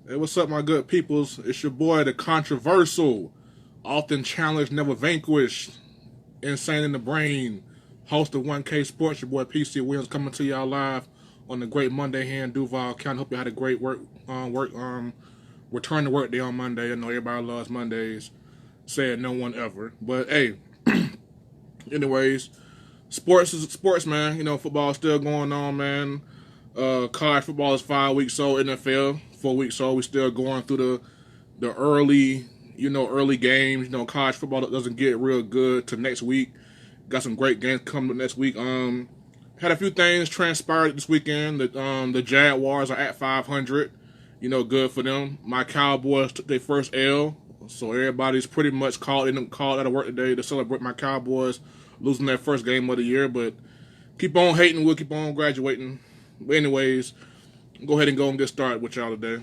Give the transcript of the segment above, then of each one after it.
Hey, what's up, my good peoples? It's your boy, the controversial, often challenged, never vanquished, insane in the brain, host of 1K Sports. Your boy PC Williams coming to y'all live on the great Monday here in Duval County. Hope you had a great return to work day on Monday. I know everybody loves Mondays. Said no one ever, but hey, anyways, sports is sports, man. You know, football is still going on, man. College football is 5 weeks old. NFL 4 weeks old. We still going through the early games. You know, college football doesn't get real good till next week. Got some great games coming up next week. Had a few things transpired this weekend. The Jaguars are at 500. You know, good for them. My Cowboys took their first L, so everybody's pretty much called out of work today to celebrate my Cowboys losing their first game of the year. But keep on hating, we'll keep on graduating. But anyways, go ahead and go and get started with y'all today.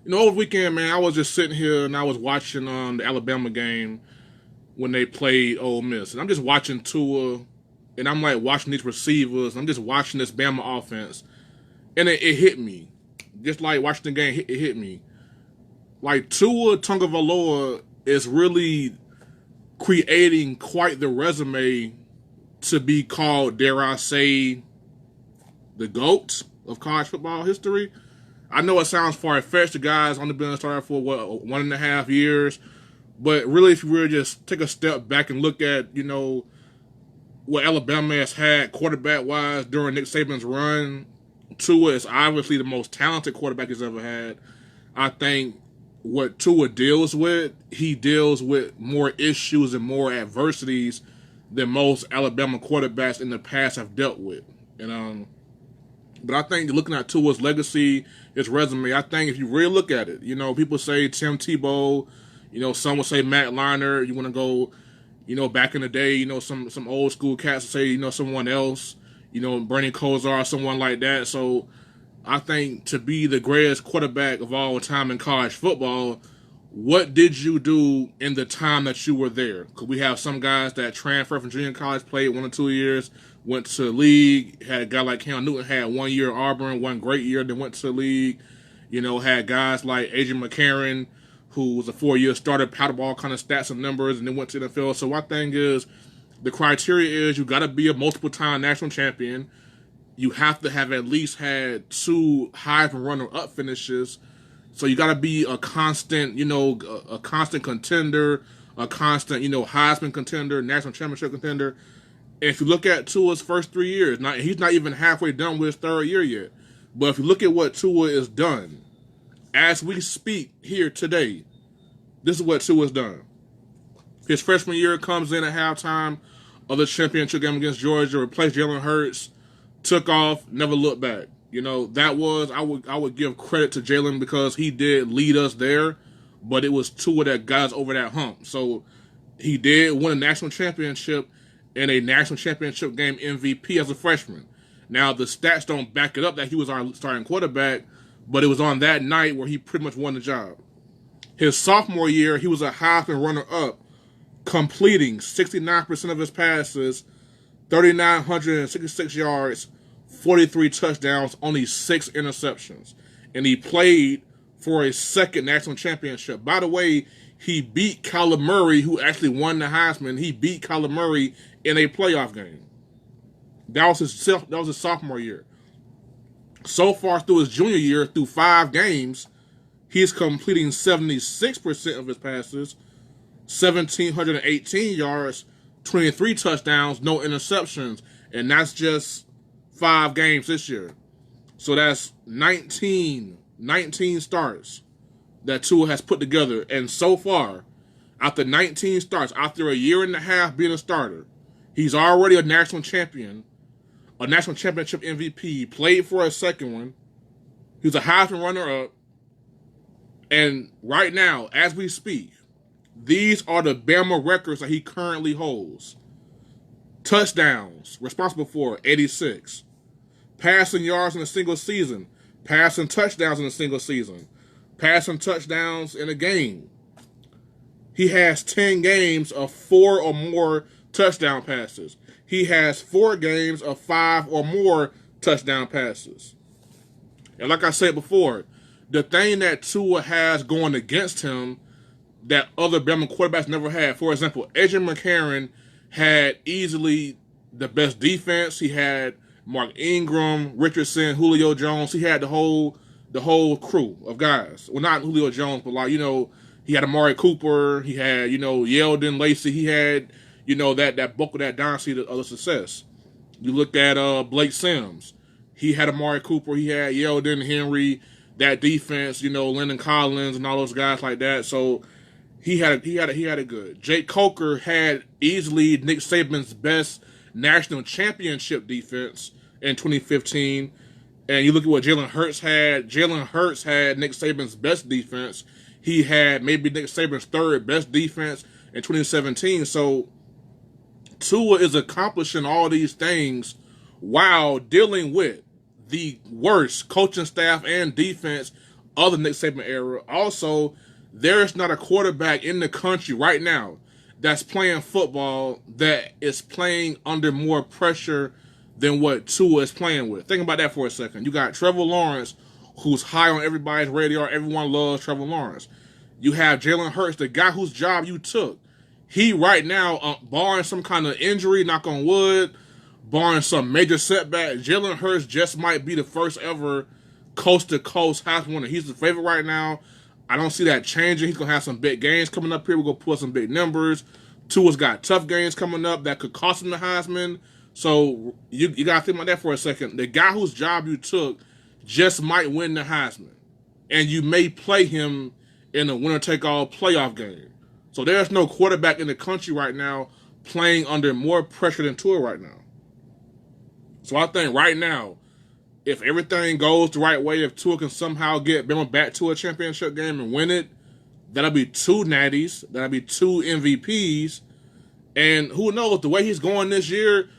You know, over the weekend, man, I was just sitting here and I was watching the Alabama game when they played Ole Miss. And I'm just watching Tua, and I'm like watching these receivers. I'm just watching this Bama offense. And it hit me. Just like watching the game, it hit me. Like, Tua Tagovailoa is really creating quite the resume to be called, dare I say, the GOAT of college football history. I know it sounds far-fetched. The guy's only been a starter for, 1.5 years. But really, if you really just take a step back and look at, you know, what Alabama has had quarterback-wise during Nick Saban's run, Tua is obviously the most talented quarterback he's ever had. I think what Tua deals with, he deals with more issues and more adversities than most Alabama quarterbacks in the past have dealt with. And but I think looking at Tua's legacy, his resume, I think if you really look at it, you know, people say Tim Tebow, you know, some will say Matt Leinart. You want to go, you know, back in the day, you know, some old school cats say, you know, someone else, you know, Bernie Kosar, someone like that. So I think to be the greatest quarterback of all time in college football, what did you do in the time that you were there? Because we have some guys that transferred from junior college, played 1 or 2 years, went to the league. Had a guy like Cam Newton, had 1 year at Auburn, 1 great year, then went to the league. You know, had guys like Adrian McCarron, who was a 4-year starter, powder all kind of stats and numbers, and then went to the NFL. So my thing is, the criteria is you got to be a multiple-time national champion. You have to have at least had 2 Heisman runner-up finishes. So you got to be a constant, you know, a constant contender, a constant, you know, Heisman contender, national championship contender. And if you look at Tua's first 3 years, he's not even halfway done with his 3rd year yet. But if you look at what Tua has done, as we speak here today, this is what Tua's done. His freshman year comes in at halftime of the championship game against Georgia, replaced Jalen Hurts, took off, never looked back. You know, that was, I would give credit to Jalen because he did lead us there, but it was Tua that got us over that hump. So he did win a national championship and a national championship game MVP as a freshman. Now, the stats don't back it up that he was our starting quarterback, but it was on that night where he pretty much won the job. His sophomore year, he was a Heisman runner-up, completing 69% of his passes, 3,966 yards, 43 touchdowns, only 6 interceptions. And he played for a 2nd national championship. By the way, he beat Kyler Murray, who actually won the Heisman. He beat Kyler Murray in a playoff game. That was his sophomore year. So far through his junior year, through 5 games, he's completing 76% of his passes, 1,718 yards, 23 touchdowns, no interceptions. And that's just 5 games this year. So that's 19 starts that Tua has put together. And so far, after 19 starts, after a year and a half being a starter, he's already a national champion, a national championship MVP, played for a 2nd one. He's a Heisman runner-up. And right now, as we speak, these are the Bama records that he currently holds. Touchdowns, responsible for 86. Passing yards in a single season. Passing touchdowns in a single season. Passing touchdowns in a game. He has 10 games of 4 or more touchdown passes. He has 4 games of 5 or more touchdown passes. And like I said before, the thing that Tua has going against him that other Bama quarterbacks never had. For example, Adrian McCarron had easily the best defense. He had Mark Ingram, Richardson, Julio Jones. He had the whole crew of guys. Well, not Julio Jones, but like, he had Amari Cooper. He had, Yeldon, Lacey. He had, that bulk of that dynasty of the success. You look at Blake Sims. He had Amari Cooper. He had Yeldon, Henry, that defense, Landon Collins and all those guys like that. So he had it good. Jake Coker had easily Nick Saban's best national championship defense in 2015. And you look at what Jalen Hurts had. Jalen Hurts had Nick Saban's best defense. He had maybe Nick Saban's third best defense in 2017. So Tua is accomplishing all these things while dealing with the worst coaching staff and defense of the Nick Saban era. Also, there's not a quarterback in the country right now that's playing football that is playing under more pressure than what Tua is playing with. Think about that for a second. You got Trevor Lawrence, who's high on everybody's radar. Everyone loves Trevor Lawrence. You have Jalen Hurts, the guy whose job you took. He right now, barring some kind of injury, knock on wood, barring some major setback, Jalen Hurts just might be the first ever coast-to-coast Heisman winner. He's the favorite right now. I don't see that changing. He's going to have some big games coming up here. We're going to pull some big numbers. Tua's got tough games coming up that could cost him the Heisman. So you got to think about that for a second. The guy whose job you took just might win the Heisman. And you may play him in a winner-take-all playoff game. So there's no quarterback in the country right now playing under more pressure than Tua right now. So I think right now, if everything goes the right way, if Tua can somehow get Bama back to a championship game and win it, that'll be 2 natties, that'll be 2 MVPs, and who knows, the way he's going this year,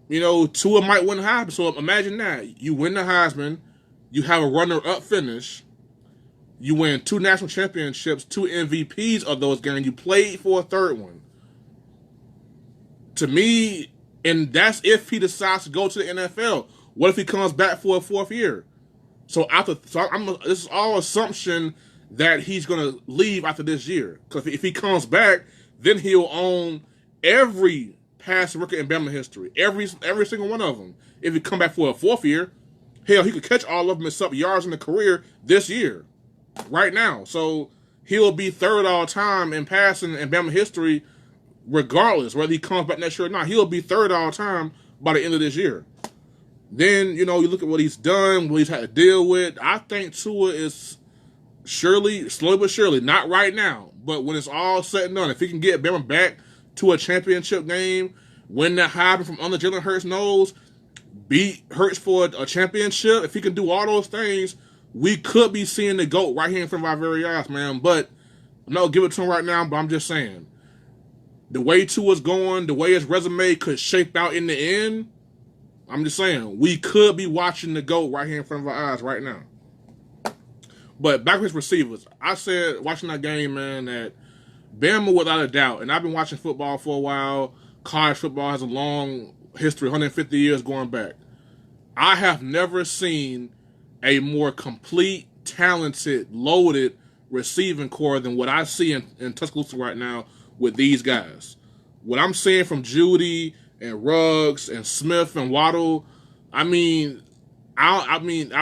Tua might win the Heisman. So imagine that. You win the Heisman, you have a runner-up finish, you win 2 national championships, 2 MVPs of those games, you played for a third one. To me, and that's if he decides to go to the NFL. What if he comes back for a 4th year? This is all assumption that he's going to leave after this year. Because if he comes back, then he'll own every past record in Bama history, every single one of them. If he come back for a 4th year, hell, he could catch all of them and sub yards in the career this year, right now. So he'll be 3rd all time in passing in Bama history, regardless whether he comes back next year or not. He'll be 3rd all time by the end of this year. Then, you look at what he's done, what he's had to deal with. I think Tua is slowly but surely, not right now, but when it's all said and done, if he can get Bama back to a championship game, win that Heisman from under Jalen Hurts' nose, beat Hurts for a championship, if he can do all those things, we could be seeing the GOAT right here in front of our very eyes, man. But I'm not going to give it to him right now, but I'm just saying, the way Tua's going, the way his resume could shape out in the end, I'm just saying, we could be watching the GOAT right here in front of our eyes right now. But back with his receivers, I said, watching that game, man, that Bama, without a doubt, and I've been watching football for a while, college football has a long history, 150 years going back. I have never seen a more complete, talented, loaded receiving core than what I see in Tuscaloosa right now with these guys. What I'm seeing from Judy and Ruggs and Smith and Waddle, I've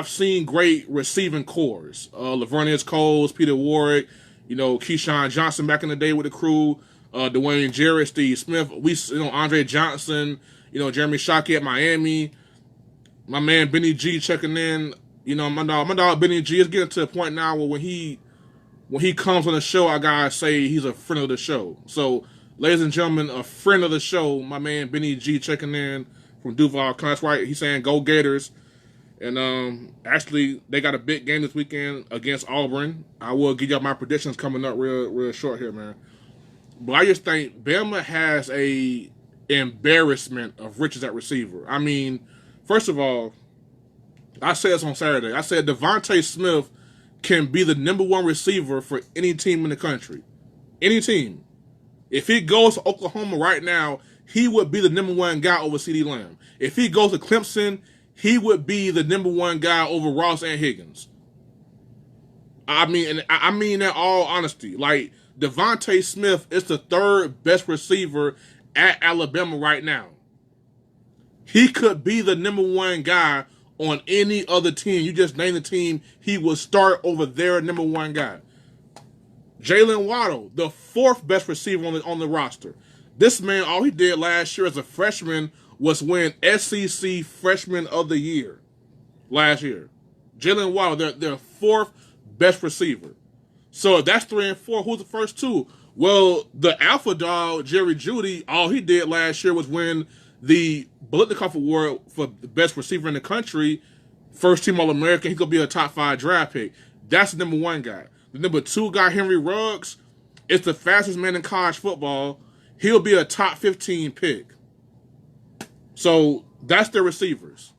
seen great receiving cores. Lavernius Coles, Peter Warrick, Keyshawn Johnson back in the day with the crew, Dwayne Jarrett, Steve Smith, Andre Johnson, Jeremy Shockey at Miami, my man Benny G checking in. My dog Benny G is getting to a point now where when he comes on the show, I gotta say he's a friend of the show. So, ladies and gentlemen, a friend of the show, my man Benny G checking in from Duval. That's right. He's saying go Gators. And actually, they got a big game this weekend against Auburn. I will give y'all my predictions coming up real short here, man. But I just think Bama has a embarrassment of riches at receiver. I mean, first of all, I said this on Saturday. I said Devontae Smith can be the number 1 receiver for any team in the country. Any team. If he goes to Oklahoma right now, he would be the number 1 guy over CeeDee Lamb. If he goes to Clemson, he would be the number 1 guy over Ross and Higgins. I mean, and I mean that all honesty. Like, Devontae Smith is the third best receiver at Alabama right now. He could be the number one guy on any other team. You just name the team, he would start over their number one guy. Jalen Waddle, the fourth best receiver on the roster. This man, all he did last year as a freshman was win SEC Freshman of the Year last year. Jalen Waddle, their fourth best receiver. So that's 3 and 4. Who's the first two? Well, the alpha dog, Jerry Jeudy, all he did last year was win the Biletnikoff Award for the best receiver in the country, first team All-American. He's going to be a top 5 draft pick. That's the number one guy. The number 2 guy, Henry Ruggs, is the fastest man in college football. He'll be a top 15 pick. So that's their receivers.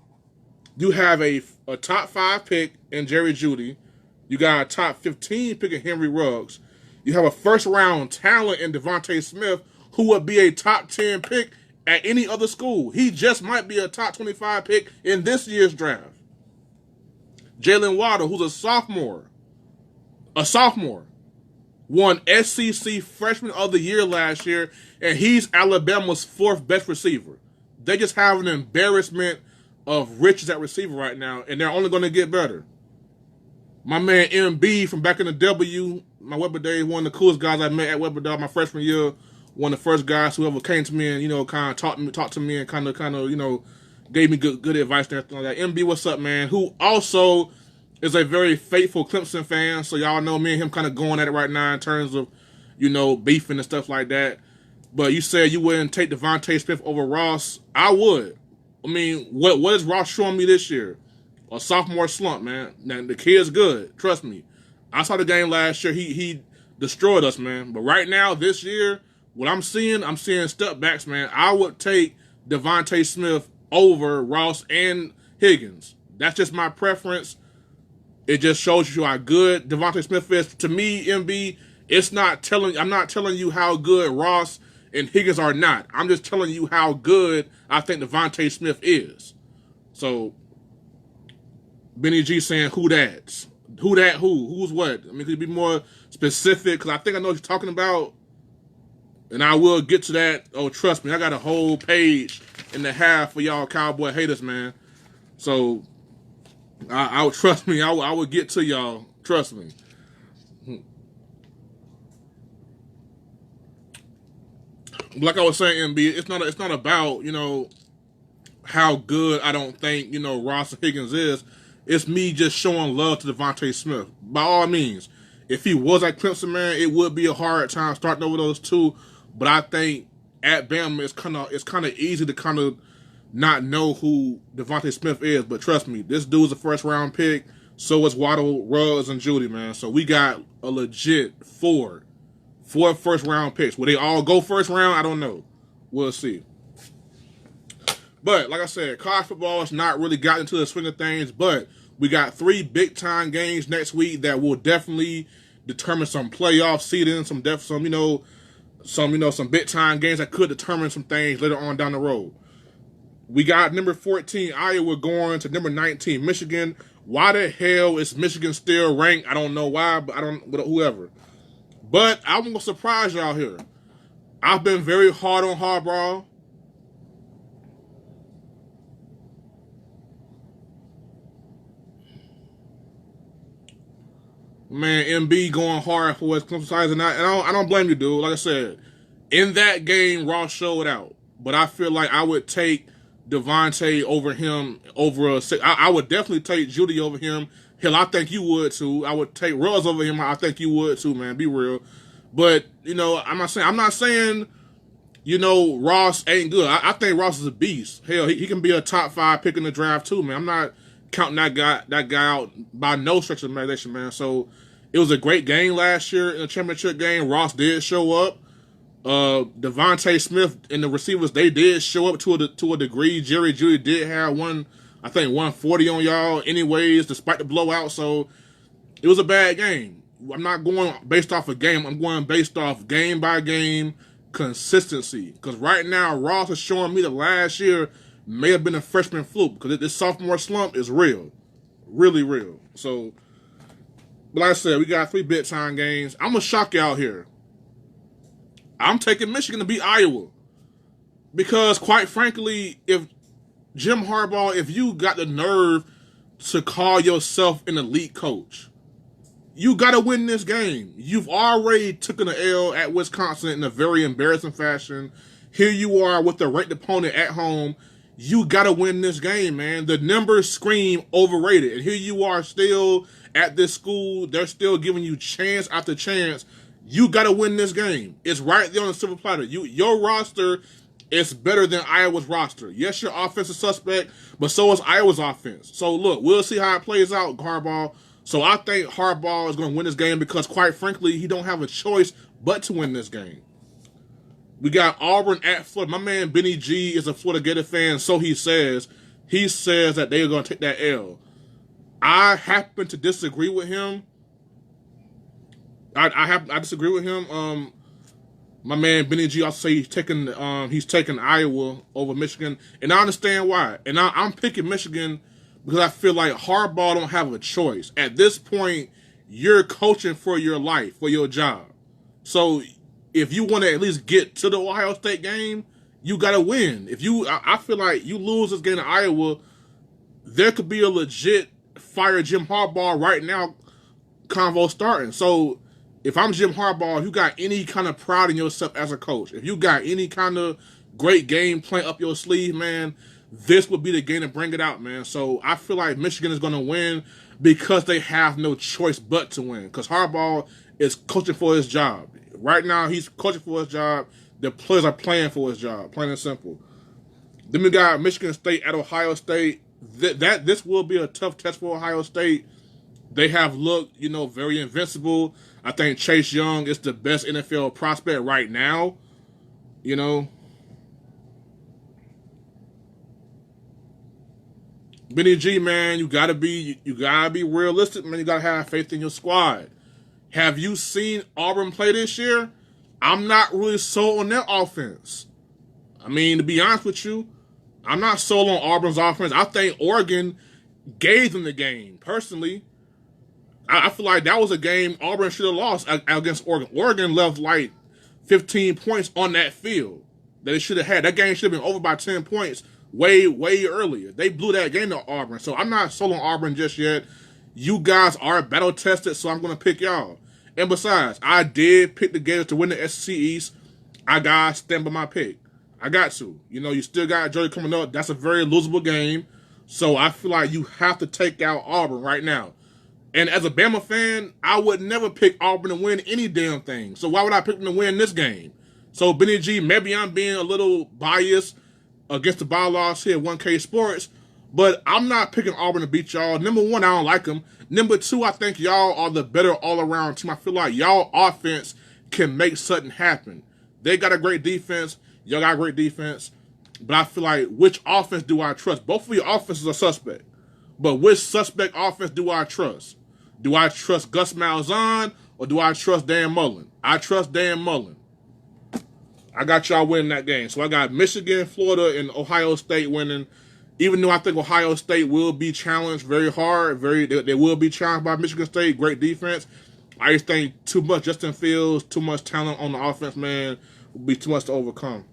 You have a top 5 pick in Jerry Jeudy. You got a top 15 pick in Henry Ruggs. You have a first-round talent in Devontae Smith, who would be a top 10 pick at any other school. He just might be a top 25 pick in this year's draft. Jalen Waddle, who's a sophomore, won SEC Freshman of the Year last year, and he's Alabama's 4th best receiver. They just have an embarrassment of riches at receiver right now, and they're only going to get better. My man MB from back in the W, my Weber days, one of the coolest guys I met at Weber Dog my freshman year. One of the first guys who ever came to me and, you know, kind of talked to me and kind of, you know, gave me good advice and everything like that. MB, what's up, man? Who also is a very faithful Clemson fan. So y'all know me and him kind of going at it right now in terms of, you know, beefing and stuff like that. But you said you wouldn't take Devontae Smith over Ross. I would. I mean, what is Ross showing me this year? A sophomore slump, man. Now, the kid's good. Trust me. I saw the game last year. He destroyed us, man. But right now, this year, what I'm seeing step backs, man. I would take Devontae Smith over Ross and Higgins. That's just my preference. It just shows you how good Devontae Smith is. To me, MB, I'm not telling you how good Ross and Higgins are not. I'm just telling you how good I think Devontae Smith is. So, Benny G saying, who that? Who that who? Who's what? I mean, could you be more specific? Because I think I know what you're talking about. And I will get to that. Oh, trust me, I got a whole page and a half for y'all Cowboy haters, man. So, I would trust me. I would get to y'all. Trust me. Like I was saying, MB, it's not about, you know, how good I don't think, you know, Ross and Higgins is. It's me just showing love to Devontae Smith. By all means, if he was at Clemson, man, it would be a hard time starting over those two. But I think at Bama, it's kind of easy to kind of not know who Devontae Smith is. But trust me, this dude's a first-round pick. So is Waddle, Ruggs, and Jeudy, man. So we got a legit four first-round picks. Will they all go first round? I don't know. We'll see. But, like I said, college football has not really gotten into the swing of things, but we got 3 big-time games next week that will definitely determine some playoff seeding, some big-time games that could determine some things later on down the road. We got number 14, Iowa, going to number 19, Michigan. Why the hell is Michigan still ranked? I don't know why, but whoever. But I'm going to surprise y'all here. I've been very hard on Harbaugh. Man, MB going hard for his Clemson size, and I don't blame you, dude. Like I said, in that game, Ross showed out. But I feel like I would take Devontae over him I would definitely take Jeudy over him. Hell, I think you would too. I would take Ruggs over him. I think you would too, man. Be real. But, you know, I'm not saying, you know, Ross ain't good. I think Ross is a beast. Hell, he can be a top 5 pick in the draft too, man. I'm not counting that guy out by no stretch of the imagination, man. So it was a great game last year in the championship game. Ross did show up. Devontae Smith and the receivers, they did show up to a degree. Jerry Jeudy did have 140 on y'all anyways, despite the blowout. So it was a bad game. I'm not going based off a game. I'm going based off game by game consistency. Because right now, Ross is showing me that last year may have been a freshman fluke, because this sophomore slump is real. Really real. So But like I said, we got 3 big time games. I'm gonna shock y'all here. I'm taking Michigan to beat Iowa because, quite frankly, if Jim Harbaugh, if you got the nerve to call yourself an elite coach, you got to win this game. You've already taken an L at Wisconsin in a very embarrassing fashion. Here you are with the ranked opponent at home. You got to win this game, man. The numbers scream overrated. And here you are still at this school. They're still giving you chance after chance. You got to win this game. It's right there on the silver platter. Your roster is better than Iowa's roster. Yes, your offense is suspect, but so is Iowa's offense. So, look, we'll see how it plays out, Harbaugh. So I think Harbaugh is going to win this game because, quite frankly, he don't have a choice but to win this game. We got Auburn at Florida. My man Benny G is a Florida Gator fan, so he says. He says that they are going to take that L. I happen to disagree with him. I disagree with him. My man Benny G also say he's taking Iowa over Michigan, and I understand why. And I'm picking Michigan because I feel like Harbaugh don't have a choice. At this point, you're coaching for your life, for your job. So if you want to at least get to the Ohio State game, you got to win. I feel like you lose this game to Iowa, there could be a legit fire Jim Harbaugh right now convo starting. So if I'm Jim Harbaugh, if you got any kind of pride in yourself as a coach, if you got any kind of great game plan up your sleeve, man, this would be the game to bring it out, man. So I feel like Michigan is going to win because they have no choice but to win. Because Harbaugh is coaching for his job. Right now, he's coaching for his job. The players are playing for his job, plain and simple. Then we got Michigan State at Ohio State. This will be a tough test for Ohio State. They have looked, very invincible. I think Chase Young is the best NFL prospect right now. Benny G, man, you gotta be realistic, man. You gotta have faith in your squad. Have you seen Auburn play this year? I'm not really sold on their offense. I mean, to be honest with you, I'm not sold on Auburn's offense. I think Oregon gave them the game. Personally, I feel like that was a game Auburn should have lost against Oregon. Oregon left like 15 points on that field that it should have had. That game should have been over by 10 points way earlier. They blew that game to Auburn. So I'm not sold on Auburn just yet. You guys are battle tested, so I'm going to pick y'all. And besides, I did pick the Gators to win the SEC East. I got to stand by my pick. I got to. You still got Georgia coming up. That's a very losable game. So I feel like you have to take out Auburn right now. And as a Bama fan, I would never pick Auburn to win any damn thing. So why would I pick them to win this game? So Benny G, maybe I'm being a little biased against the bylaws here at 1K Sports, but I'm not picking Auburn to beat y'all. Number one, I don't like them. Number two, I think y'all are the better all-around team. I feel like y'all offense can make something happen. They got a great defense. Y'all got a great defense. But I feel like, which offense do I trust? Both of your offenses are suspect. But which suspect offense do I trust? Do I trust Gus Malzahn or do I trust Dan Mullen? I trust Dan Mullen. I got y'all winning that game. So I got Michigan, Florida, and Ohio State winning. Even though I think Ohio State will be challenged very hard, they will be challenged by Michigan State. Great defense. I just think too much Justin Fields, too much talent on the offense, man, will be too much to overcome.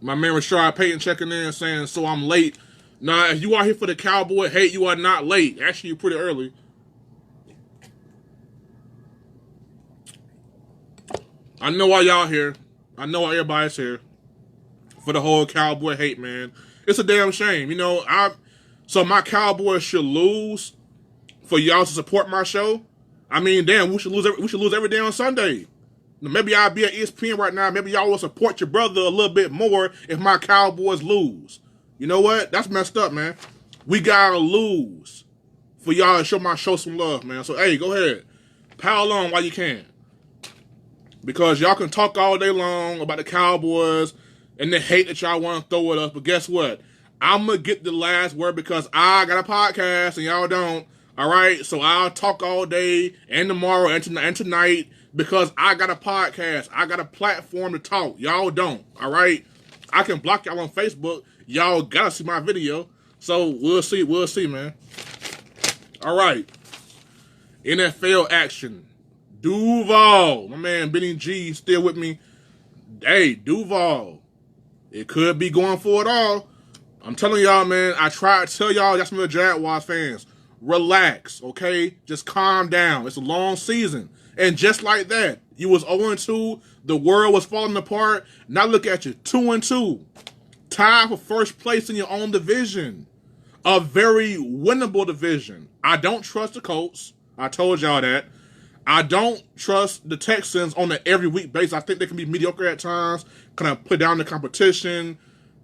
My man Rashard Payton checking in saying, so I'm late. Nah, if you are here for the Cowboy hate, you are not late. Actually, you're pretty early. I know why y'all here. I know why everybody's here. For the whole Cowboy hate, man. It's a damn shame. So my Cowboys should lose for y'all to support my show. I mean, damn, we should lose every day on Sunday. Maybe I'll be at ESPN right now. Maybe y'all will support your brother a little bit more if my Cowboys lose. You know what? That's messed up, man. We gotta lose for y'all to show my show some love, man. So, hey, go ahead. Pile on while you can. Because y'all can talk all day long about the Cowboys and the hate that y'all want to throw at us. But guess what? I'm going to get the last word because I got a podcast and y'all don't. All right? So I'll talk all day and tomorrow and tonight because I got a podcast. I got a platform to talk. Y'all don't. All right? I can block y'all on Facebook. Y'all got to see my video. So we'll see. We'll see, man. All right. NFL action. Duval. My man Benny G still with me. Hey, Duval. It could be going for it all. I'm telling y'all, man, I tried to tell y'all, Jacksonville Jaguars fans, relax, okay? Just calm down. It's a long season. And just like that, you was 0-2, the world was falling apart. Now look at you, 2-2. Tied for first place in your own division. A very winnable division. I don't trust the Colts. I told y'all that. I don't trust the Texans on an every week basis. I think they can be mediocre at times, kind of put down the competition.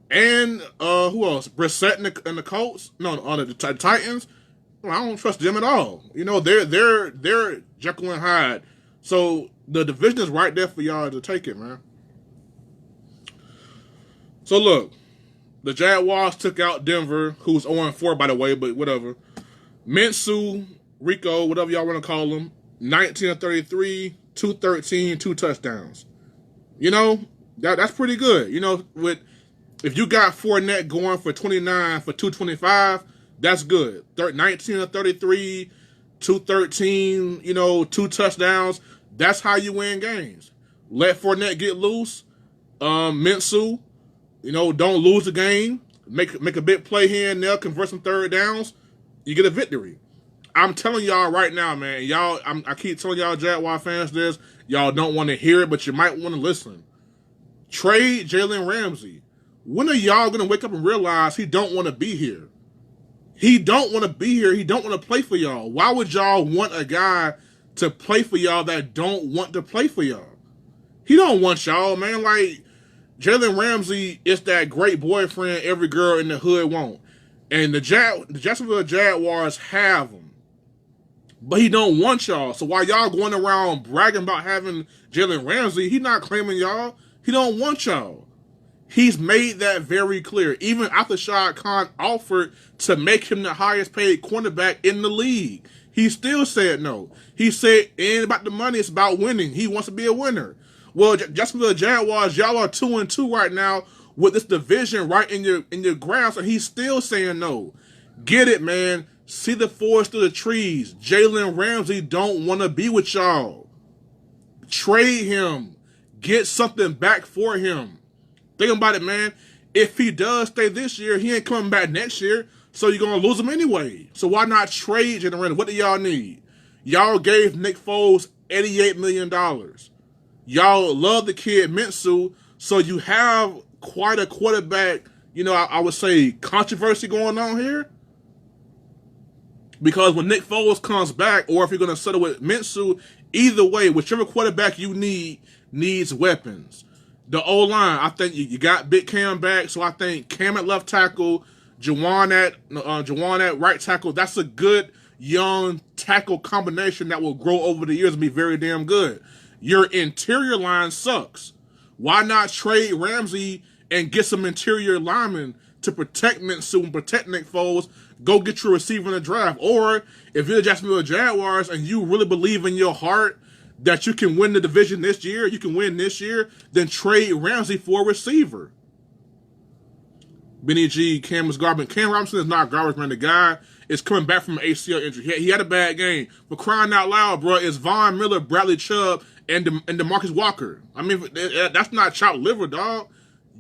And who else? Brissett and the Colts? No, the Titans. Well, I don't trust them at all. You know, they're Jekyll and Hyde. So the division is right there for y'all to take it, man. So look, the Jaguars took out Denver, who's 0-4 by the way, but whatever. Minshew, Rico, whatever y'all want to call him, 19-33, 213, 2 touchdowns. You know, that's pretty good. You know, if you got Fournette going for 29 for 225, that's good. 19-33, 213, you know, 2 touchdowns. That's how you win games. Let Fournette get loose. Minshew, you know, don't lose the game. Make a big play here and there, convert some third downs. You get a victory. I'm telling y'all right now, man. Y'all, I keep telling y'all Jaguar fans this. Y'all don't want to hear it, but you might want to listen. Trade Jalen Ramsey. When are y'all going to wake up and realize he don't want to be here? He don't want to be here. He don't want to play for y'all. Why would y'all want a guy to play for y'all that don't want to play for y'all? He don't want y'all, man. Like, Jalen Ramsey is that great boyfriend every girl in the hood want. And the Jacksonville Jaguars have him. But he don't want y'all. So while y'all going around bragging about having Jalen Ramsey, he not claiming y'all. He don't want y'all. He's made that very clear. Even after Shad Khan offered to make him the highest paid cornerback in the league, he still said no. He said it ain't about the money, it's about winning. He wants to be a winner. Well, Jacksonville Jaguars, y'all are 2-2 right now with this division right in your grasp, and he's still saying no. Get it, man. See the forest through the trees. Jalen Ramsey don't want to be with y'all. Trade him. Get something back for him. Think about it, man. If he does stay this year, he ain't coming back next year, so you're going to lose him anyway. So why not trade Jalen Ramsey? What do y'all need? Y'all gave Nick Foles $88 million. Y'all love the kid Minshew, so you have quite a quarterback, you know, I would say controversy going on here. Because when Nick Foles comes back, or if you're going to settle with Minshew, either way, whichever quarterback you needs weapons. The O-line, I think you got Big Cam back, so I think Cam at left tackle, Juwan at right tackle. That's a good young tackle combination that will grow over the years and be very damn good. Your interior line sucks. Why not trade Ramsey and get some interior linemen to protect Minshew and protect Nick Foles? Go get your receiver in the draft. Or if you're the Jacksonville Jaguars and you really believe in your heart that you can win the division this year, you can win this year, then trade Ramsey for a receiver. Benny G, Cam was garbage. Cam Robinson is not garbage, man. The guy is coming back from an ACL injury. He had a bad game. For crying out loud, bro, it's Von Miller, Bradley Chubb, and DeMarcus Walker. I mean, that's not chopped liver, dog.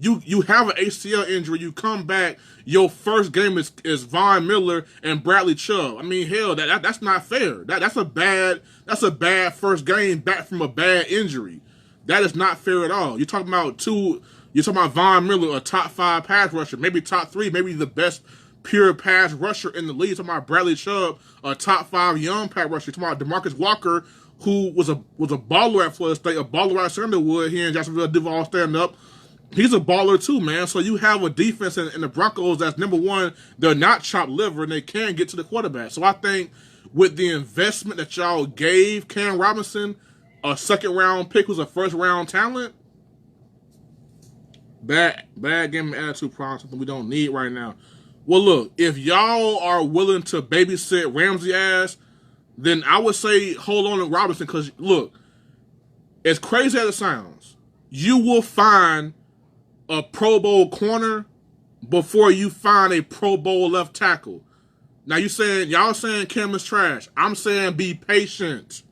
You have an ACL injury. You come back. Your first game is Von Miller and Bradley Chubb. I mean, hell, that's not fair. That's a bad first game back from a bad injury. That is not fair at all. You're talking about Von Miller, a top 5 pass rusher, maybe top 3, maybe the best pure pass rusher in the league. You're talking about Bradley Chubb, a top 5 young pass rusher. You're talking about DeMarcus Walker, who was a baller at Florida State, a baller at Sunderwood here in Jacksonville, Duval stand up. He's a baller too, man. So you have a defense in the Broncos that's, number one, they're not chopped liver and they can get to the quarterback. So I think with the investment that y'all gave Cam Robinson, a second-round pick who's a first-round talent, bad game attitude problem, something we don't need right now. Well, look, if y'all are willing to babysit Ramsey ass, then I would say hold on to Robinson because, look, as crazy as it sounds, you will find a Pro Bowl corner before you find a Pro Bowl left tackle. Now y'all saying Cam is trash. I'm saying be patient.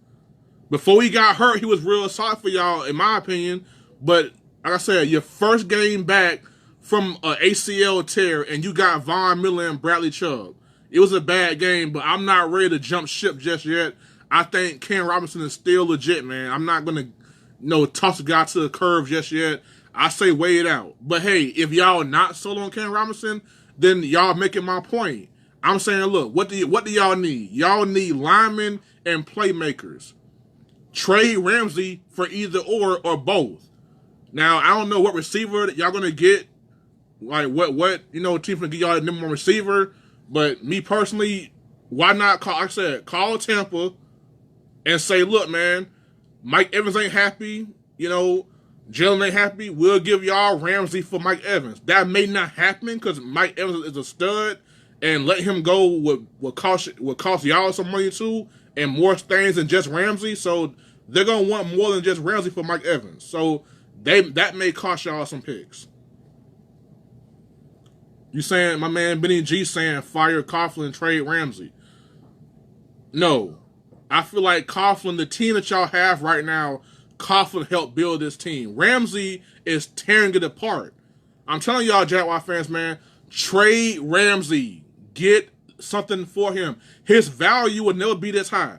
Before he got hurt, he was real solid for y'all, in my opinion. But like I said, your first game back from an ACL tear, and you got Von Miller and Bradley Chubb. It was a bad game, but I'm not ready to jump ship just yet. I think Cam Robinson is still legit, man. I'm not going to toss the guy to the curve just yet. I say wait it out. But hey, if y'all not sold on Cam Robinson, then y'all making my point. I'm saying, look, what do y'all need? Y'all need linemen and playmakers. Trade Ramsey for either or both. Now, I don't know what receiver that y'all gonna get. Like what team gonna get y'all a number one receiver. But me personally, why not call? Like I said, call Tampa and say, look, man, Mike Evans ain't happy. Jalen ain't happy. We'll give y'all Ramsey for Mike Evans. That may not happen because Mike Evans is a stud, and let him go will cost y'all some money too, and more things than just Ramsey. So they're gonna want more than just Ramsey for Mike Evans. So that may cost y'all some picks. You saying, my man Benny G saying fire Coughlin, trade Ramsey. No. I feel like Coughlin, the team that y'all have right now, Coughlin helped build this team. Ramsey is tearing it apart. I'm telling y'all, Jaguar fans, man, trade Ramsey. Get something for him. His value will never be this high.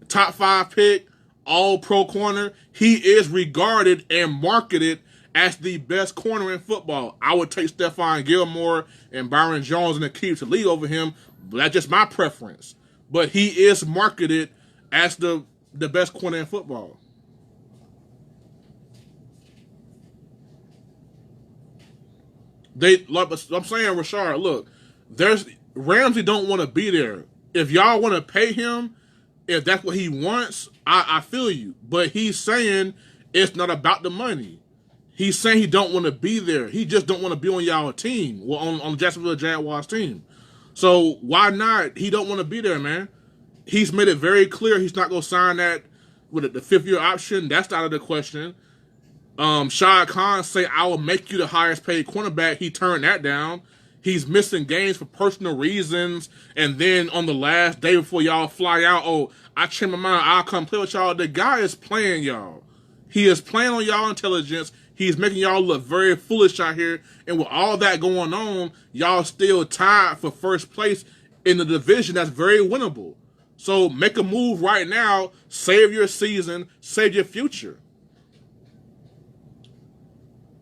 Top 5 pick, all-pro corner. He is regarded and marketed as the best corner in football. I would take Stephon Gilmore and Byron Jones and Akeem to lead over him. But that's just my preference. But he is marketed as the best corner in football. I'm saying, Rashard, look, Ramsey don't want to be there. If y'all want to pay him, if that's what he wants, I feel you. But he's saying it's not about the money. He's saying he don't want to be there. He just don't want to be on y'all team. Well, on Jacksonville Jaguars team. So why not? He don't want to be there, man. He's made it very clear he's not going to sign that with the 5th-year option. That's out of the question. Shad Khan say, I will make you the highest paid cornerback. He turned that down. He's missing games for personal reasons. And then on the last day before y'all fly out, I changed my mind. I'll come play with y'all. The guy is playing y'all. He is playing on y'all intelligence. He's making y'all look very foolish out here. And with all that going on, y'all still tied for first place in the division that's very winnable. So make a move right now. Save your season. Save your future.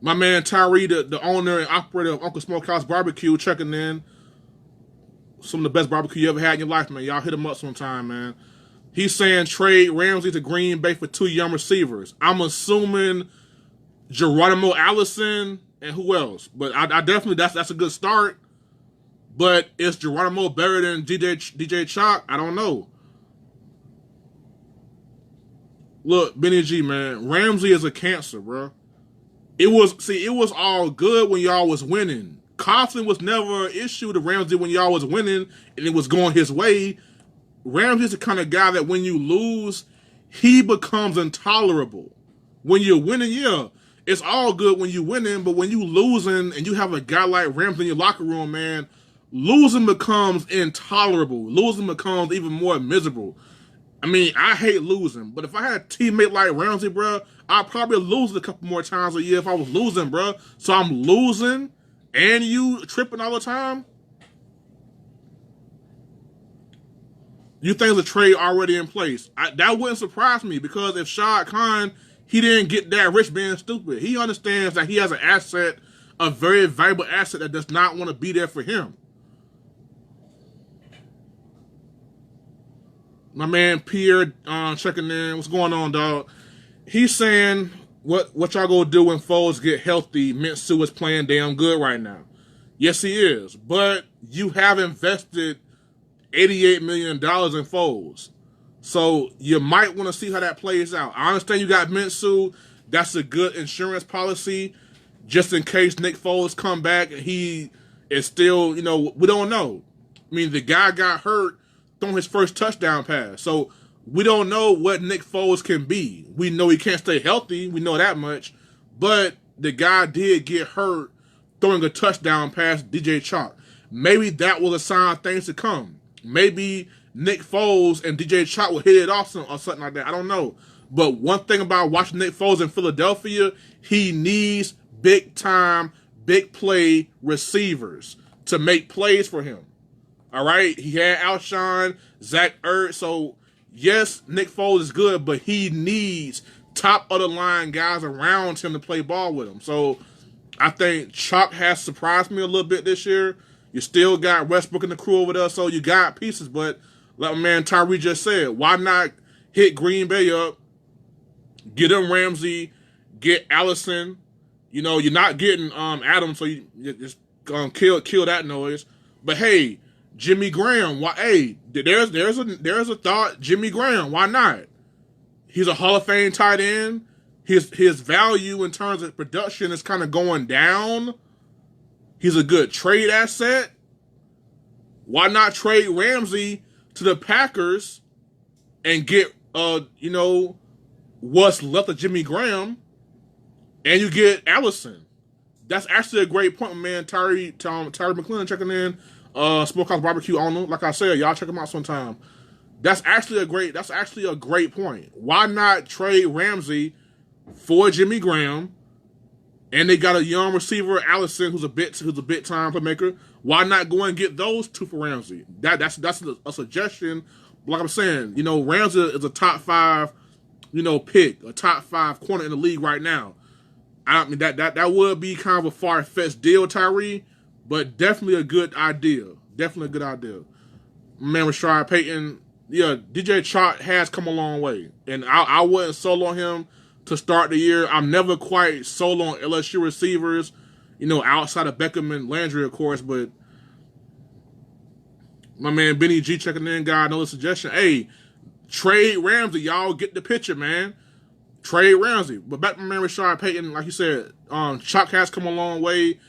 My man Tyree, the owner and operator of Uncle Smokehouse Barbecue, checking in. Some of the best barbecue you ever had in your life, man. Y'all hit him up sometime, man. He's saying trade Ramsey to Green Bay for 2 young receivers. I'm assuming Geronimo Allison and who else? But I definitely, that's a good start. But is Geronimo better than DJ Chalk? I don't know. Look, Benny G, man, Ramsey is a cancer, bro. It was all good when y'all was winning. Coughlin was never an issue to Ramsey when y'all was winning and it was going his way. Ramsey's the kind of guy that when you lose, he becomes intolerable. When you're winning, yeah, it's all good when you're winning, but when you losing and you have a guy like Ramsey in your locker room, man, losing becomes intolerable. Losing becomes even more miserable. I mean, I hate losing, but if I had a teammate like Ramsey, bro, I'd probably lose it a couple more times a year if I was losing, bro. So I'm losing and you tripping all the time? You think the trade already in place? That wouldn't surprise me because if Shad Khan, he didn't get that rich being stupid. He understands that he has an asset, a very valuable asset that does not want to be there for him. My man Pierre checking in. What's going on, dog? He's saying what y'all gonna do when Foles get healthy. Minshew is playing damn good right now. Yes, he is. But you have invested $88 million in Foles. So you might want to see how that plays out. I understand you got Minshew. That's a good insurance policy just in case Nick Foles come back and he is still, we don't know. I mean, the guy got hurt throwing his first touchdown pass. So we don't know what Nick Foles can be. We know he can't stay healthy. We know that much. But the guy did get hurt throwing a touchdown pass to DJ Chalk. maybe that was a sign of things to come. Maybe Nick Foles and DJ Chark will hit it off or something like that. I don't know. But one thing about watching Nick Foles in Philadelphia, he needs big time, big play receivers to make plays for him. All right? He had Alshon, Zach Ertz. So, yes, Nick Foles is good, but he needs top of the line guys around him to play ball with him. So, I think Chark has surprised me a little bit this year. You still got Westbrook and the crew over there, so you got pieces. But like my man Tyree just said, why not hit Green Bay up, get him Ramsey, get Allison? You know, you're not getting Adams, so you just kill that noise. But hey, Jimmy Graham, why? Hey, there's a thought. Jimmy Graham, why not? He's a Hall of Fame tight end. His value in terms of production is kind of going down. He's a good trade asset. Why not trade Ramsey to the Packers and get what's left of Jimmy Graham, and you get Allison? That's actually a great point, man. Tyree McClellan checking in. Smokehouse Barbecue owner. Like I said, y'all check him out sometime. That's actually a great point. Why not trade Ramsey for Jimmy Graham? And they got a young receiver, Allison, who's a bit time playmaker. Why not go and get those two for Ramsey? That's a suggestion. Like I'm saying, Ramsey is a top 5, pick, a top 5 corner in the league right now. I mean that would be kind of a far-fetched deal, Tyree, but definitely a good idea. Definitely a good idea. Man, Rashard Payton, yeah, DJ Chark has come a long way, and I wasn't sold on him to start the year. I'm never quite sold on LSU receivers, outside of Beckham and Landry, of course, but my man Benny G checking in, got another suggestion. Hey, trade Ramsey. Y'all get the picture, man. Trade Ramsey. But back to my man Rashard Payton, like you said, Chuck has come a long way.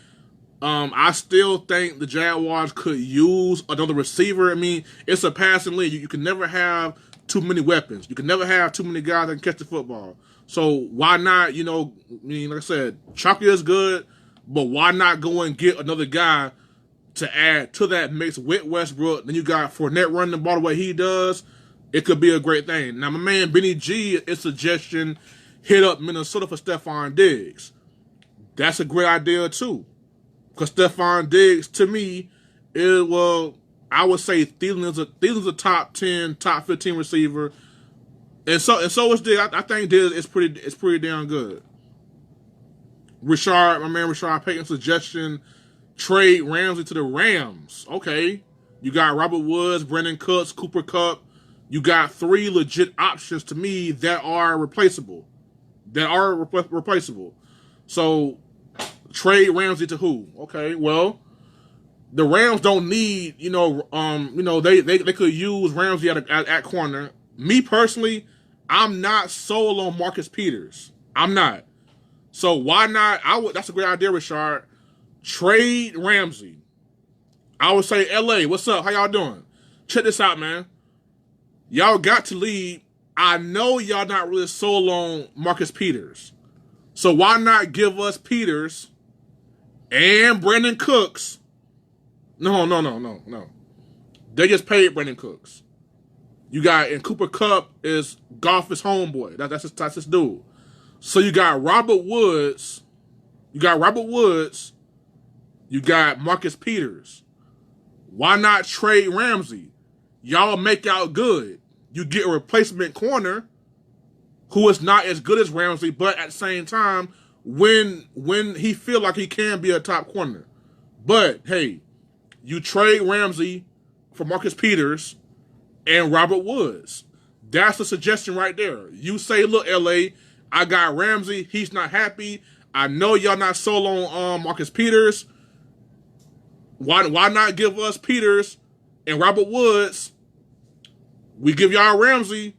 I still think the Jaguars could use another receiver. I mean, it's a passing league. You can never have too many weapons. You can never have too many guys that can catch the football. So why not, like I said, Chuck is good, but why not go and get another guy to add to that mix with Westbrook? Then you got Fournette running the ball the way he does. It could be a great thing. Now, my man Benny G is suggestion, hit up Minnesota for Stephon Diggs. That's a great idea, too. Because Stephon Diggs, to me, I would say Thielen's a top 10, top 15 receiver. And so is Diggs. I think Diggs is pretty damn good. My man Rashard Payton's suggestion, trade Ramsey to the Rams. Okay. You got Robert Woods, Brandon Cooks, Cooper Kupp. You got 3 legit options to me that are replaceable. So trade Ramsey to who? Okay, well, the Rams don't need, they could use Ramsey at corner. Me personally, I'm not sold on Marcus Peters. I'm not. So why not? That's a great idea, Rashard. Trade Ramsey. I would say, LA, what's up? How y'all doing? Check this out, man. Y'all got to lead. I know y'all not really sold on Marcus Peters. So why not give us Peters and Brandon Cooks? No. They just paid Brandon Cooks. You got, and Cooper Kupp is Goff's homeboy. That's his dude. So you got Robert Woods. You got Marcus Peters. Why not trade Ramsey? Y'all make out good. You get a replacement corner who is not as good as Ramsey, but at the same time, when he feel like he can be a top corner. But hey, you trade Ramsey for Marcus Peters and Robert Woods. That's a suggestion right there. You say, look, LA, I got Ramsey. He's not happy. I know y'all not sold on Marcus Peters. Why not give us Peters and Robert Woods? We give y'all Ramsey.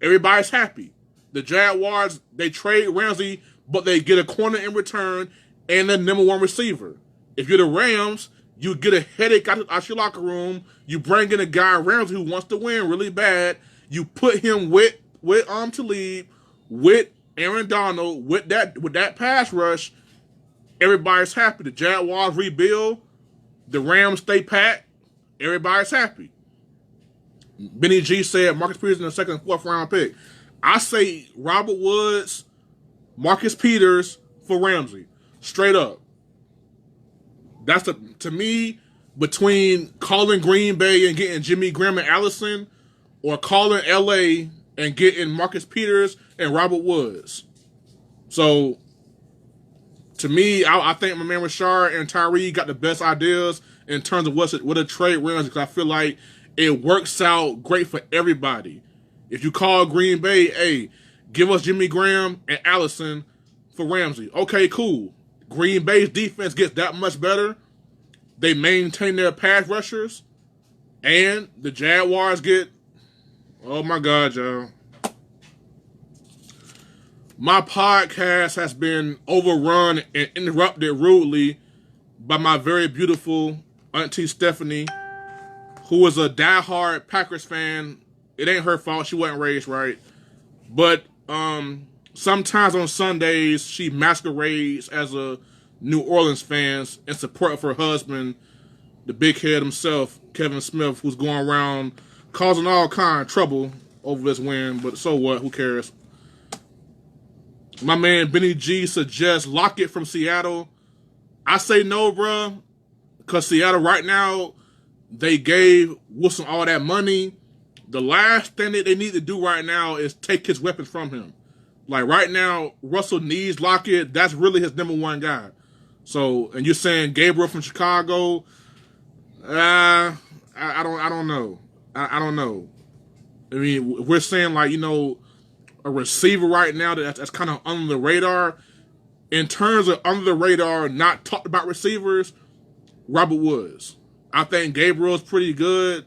Everybody's happy. The Jaguars, they trade Ramsey, but they get a corner in return and the number 1 receiver. If you're the Rams, you get a headache out your locker room. You bring in a guy, Ramsey, who wants to win really bad. You put him with Talib, with Aaron Donald, with that pass rush. Everybody's happy. The Jaguars rebuild. the Rams stay pat, everybody's happy. Benny G said Marcus Peters in the second and fourth round pick. I say Robert Woods, Marcus Peters for Ramsey. Straight up. That's to me, between calling Green Bay and getting Jimmy Graham and Allison, or calling LA and getting Marcus Peters and Robert Woods. So, to me, I think my man Rashard and Tyree got the best ideas in terms of what a trade runs, because I feel like it works out great for everybody. If you call Green Bay, hey, give us Jimmy Graham and Allison for Ramsey. Okay, cool. Green Bay's defense gets that much better. They maintain their pass rushers. And the Jaguars get, oh my God, y'all. My podcast has been overrun and interrupted rudely by my very beautiful Auntie Stephanie, who is a diehard Packers fan. It ain't her fault. She wasn't raised right. But sometimes on Sundays, she masquerades as a New Orleans fan in support of her husband, the big head himself, Kevin Smith, who's going around causing all kind of trouble over this win. But so what? Who cares? My man Benny G suggests Lockett from Seattle. I say no, bruh. Because Seattle right now, they gave Wilson all that money. The last thing that they need to do right now is take his weapons from him. Like right now, Russell needs Lockett. That's really his number one guy. So, and you're saying Gabriel from Chicago? I don't know. I don't know. I mean, we're saying like, you know, a receiver right now that's kind of under the radar. In terms of under the radar, not talked about receivers, Robert Woods. I think Gabriel's pretty good.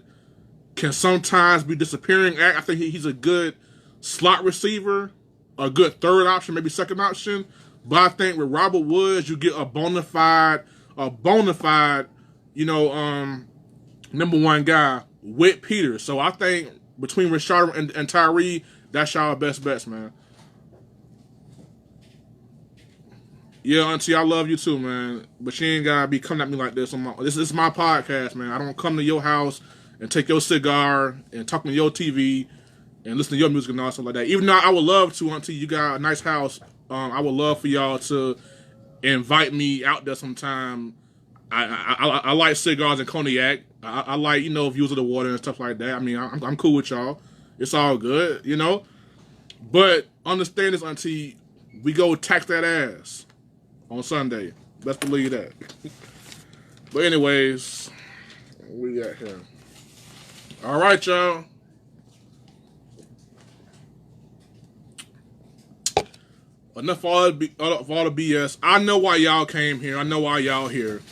Can sometimes be disappearing. I think he's a good slot receiver, a good third option, maybe second option. But I think with Robert Woods, you get a bona fide, you know, number one guy with Peters. So I think between Rashard and Tyree, that's y'all best bets, man. Yeah, Auntie, I love you too, man. But she ain't gotta be coming at me like this. This is my podcast, man. I don't come to your house and take your cigar and talk to your TV and listen to your music and all stuff like that. Even though I would love to, Auntie, you got a nice house. I would love for y'all to invite me out there sometime. I like cigars and cognac. I like, you know, views of the water and stuff like that. I mean, I'm cool with y'all. It's all good, you know. But understand this, Auntie, we go tax that ass on Sunday. Best believe that. But anyways, what we got here? All right, y'all. Enough of all the BS. I know why y'all came here. I know why y'all here.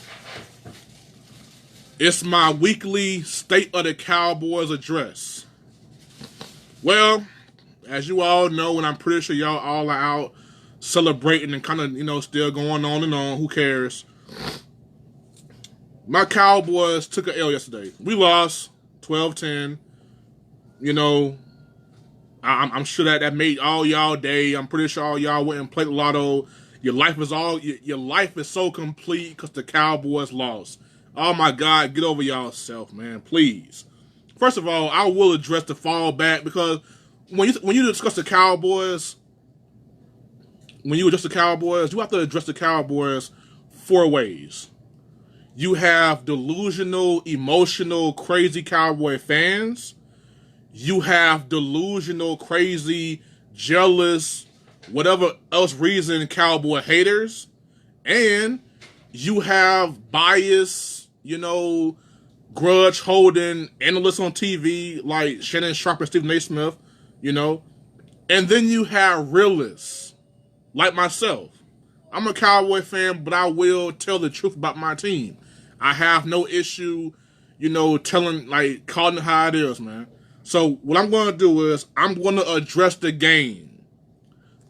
It's my weekly State of the Cowboys address. Well, as you all know, and I'm pretty sure y'all all are out celebrating and kind of, you know, still going on and on. Who cares? My Cowboys took an L yesterday. We lost 12-10. You know, I'm sure that made all y'all day. I'm pretty sure all y'all went and played the lotto. Your life is so complete because the Cowboys lost. Oh my God, get over yourself, man, please. First of all, I will address the fallback because when you discuss the Cowboys, you have to address the Cowboys 4 ways. You have delusional, emotional, crazy Cowboy fans. You have delusional, crazy, jealous, whatever else reason Cowboy haters. And you have bias, you know, grudge holding analysts on TV like Shannon Sharp and Stephen A. Smith, you know. And then you have realists like myself. I'm a Cowboy fan, but I will tell the truth about my team. I have no issue, you know, calling it how it is, man. So what I'm going to do is I'm going to address the game.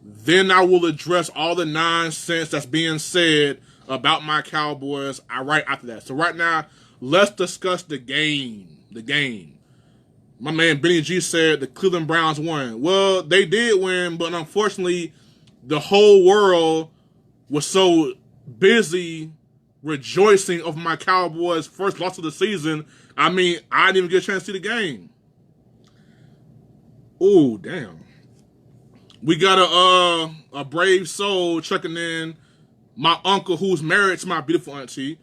Then I will address all the nonsense that's being said about my Cowboys right after that. So right now, let's discuss the game. The game. My man Benny G said the Cleveland Browns won. Well, they did win, but unfortunately, the whole world was so busy rejoicing of my Cowboys' first loss of the season. I mean, I didn't even get a chance to see the game. Oh, damn. We got a brave soul checking in. My uncle, who's married to my beautiful auntie,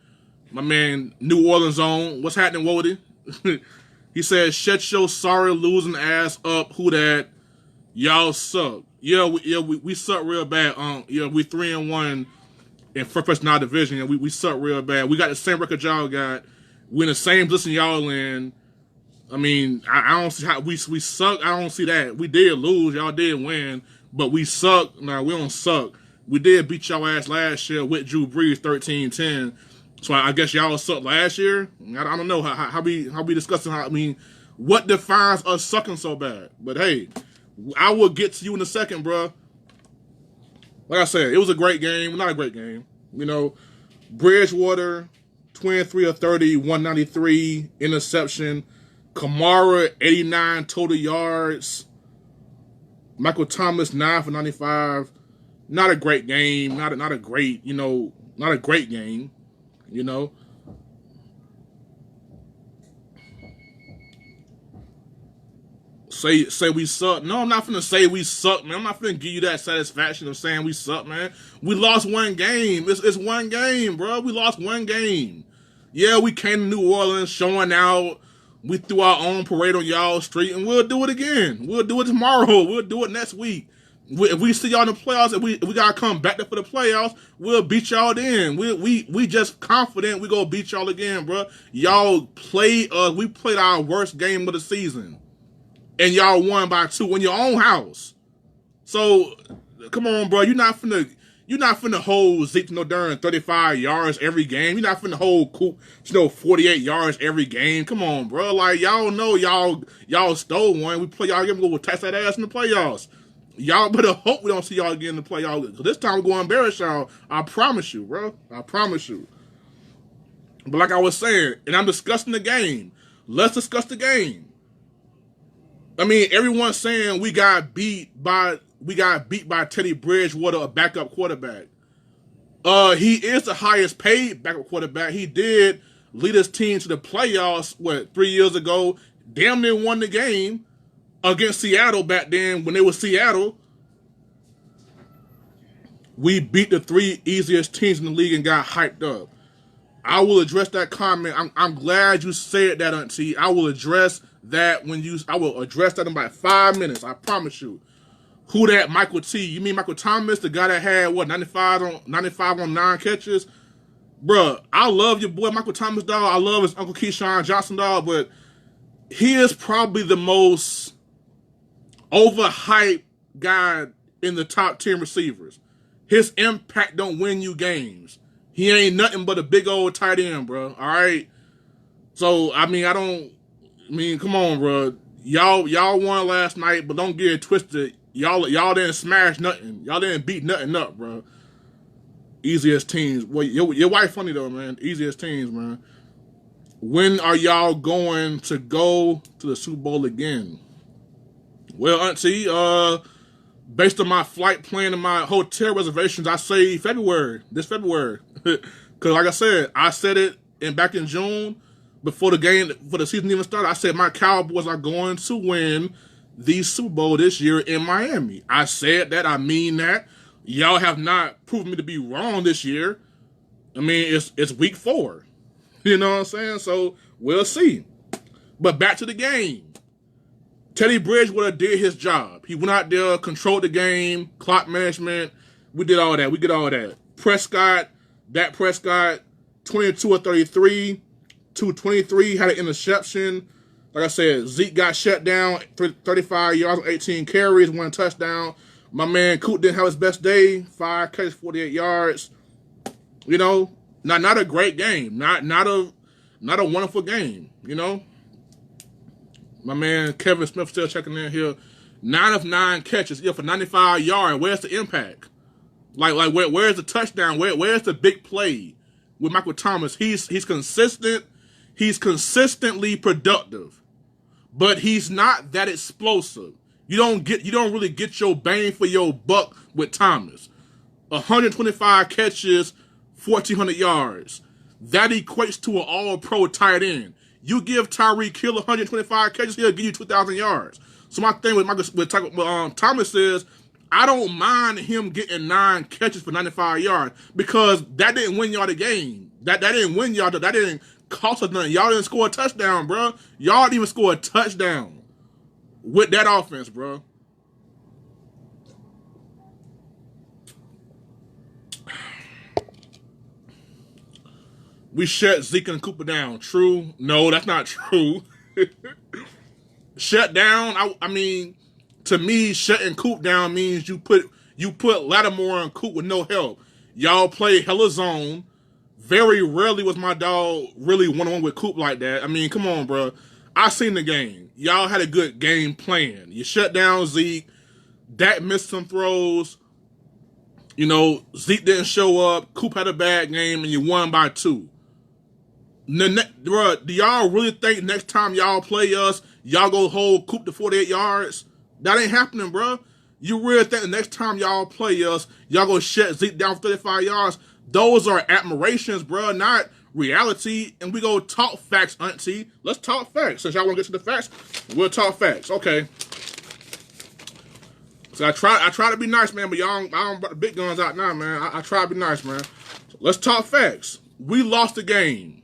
my man, New Orleans own. What's happening, Wody? He said, "Shut your sorry losing ass up. Who that? Y'all suck." Yeah, we suck real bad. Yeah, we 3-1 in first in our division. And we suck real bad. We got the same record y'all got. We in the same position y'all in. I mean, I don't see how we suck. I don't see that. We did lose. Y'all did win. But we suck. No, we don't suck. We did beat y'all ass last year with Drew Brees 13-10. So I guess y'all sucked last year. I don't know how we discussing how. I mean, what defines us sucking so bad? But hey, I will get to you in a second, bro. Like I said, it was a great game. Not a great game. You know, Bridgewater, 23 of 30, 193, interception. Kamara, 89 total yards. Michael Thomas, 9 for 95. Not a great game. Not a great, not a great game. Say we suck. No, I'm not finna say we suck, man. I'm not finna give you that satisfaction of saying we suck, man. We lost one game. It's one game, bro. We lost one game. Yeah, we came to New Orleans showing out. We threw our own parade on y'all street, and we'll do it again. We'll do it tomorrow. We'll do it next week. If we see y'all in the playoffs, and we gotta come back there for the playoffs, we'll beat y'all then. We just confident we gonna beat y'all again, bro. Y'all played us. We played our worst game of the season, and y'all won by 2 in your own house. So come on, bro. You're not finna hold Zeke to no darn 35 yards every game. You're not finna hold Coop to 48 yards every game. Come on, bro. Like, y'all know y'all stole one. We play y'all again. We go tax that ass in the playoffs. Y'all better hope we don't see y'all again in the playoffs. Because this time we're going to embarrass y'all. I promise you, bro. I promise you. But like I was saying, and I'm discussing the game. Let's discuss the game. I mean, everyone's saying we got beat by Teddy Bridgewater, a backup quarterback. He is the highest paid backup quarterback. He did lead his team to the playoffs, 3 years ago. Damn near won the game against Seattle back then when they were Seattle. We beat the 3 easiest teams in the league and got hyped up. I will address that comment. I'm glad you said that, Auntie. I will address that I will address that in about 5 minutes. I promise you. Who that Michael T? You mean Michael Thomas, the guy that had 95 on 9 catches? Bruh, I love your boy Michael Thomas, dog. I love his Uncle Keyshawn Johnson, dog, but he is probably the most overhyped guy in the top 10 receivers. His impact don't win you games. He ain't nothing but a big old tight end, bro. All right? So, come on, bro. Y'all won last night, but don't get it twisted. Y'all didn't smash nothing. Y'all didn't beat nothing up, bro. Easiest teams. Well, your wife funny, though, man. Easiest teams, man. When are y'all going to go to the Super Bowl again? Well, Auntie, based on my flight plan and my hotel reservations, I say this February. Because like I said it back in June, before the season even started, I said my Cowboys are going to win the Super Bowl this year in Miami. I said that. I mean that. Y'all have not proven me to be wrong this year. I mean, it's week 4. You know what I'm saying? So we'll see. But back to the game. Teddy Bridgewater did his job. He went out there, controlled the game, clock management. We did all that. Dak Prescott, 22 of 33, 223, had an interception. Like I said, Zeke got shut down, 35 yards, 18 carries, 1 touchdown. My man Coop didn't have his best day, 5 catches, 48 yards. Not a great game, not a wonderful game. My man Kevin Smith still checking in here. 9 of 9 catches, for 95 yards. Where's the impact? Like where's the touchdown? Where's the big play with Michael Thomas? He's consistent. He's consistently productive. But he's not that explosive. You don't really get your bang for your buck with Thomas. 125 catches, 1,400 yards. that equates to an all-pro tight end. You give Tyreek Hill 125 catches, he'll give you 2,000 yards. So my thing with Thomas is, I don't mind him getting 9 catches for 95 yards because that didn't win y'all the game. That didn't win y'all. That didn't cost us nothing. Y'all didn't score a touchdown, bro. Y'all didn't even score a touchdown with that offense, bro. We shut Zeke and Cooper down. True? No, that's not true. Shut down? I mean, to me, shutting Coop down means you put Lattimore and Coop with no help. Y'all play hella zone. Very rarely was my dog really one-on-one with Coop like that. I mean, come on, bro. I seen the game. Y'all had a good game plan. You shut down Zeke. Dak missed some throws. You know, Zeke didn't show up. Coop had a bad game, and you won by 2. Bro, do y'all really think next time y'all play us, y'all go hold Coop to 48 yards? That ain't happening, bro. You really think the next time y'all play us, y'all go shut Zeke down for 35 yards? Those are admirations, bro, not reality. And we go talk facts, auntie. Let's talk facts. Since y'all want to get to the facts, we'll talk facts. Okay. So I try to be nice, man, but I don't bring the big guns out now, man. I try to be nice, man. So let's talk facts. We lost the game,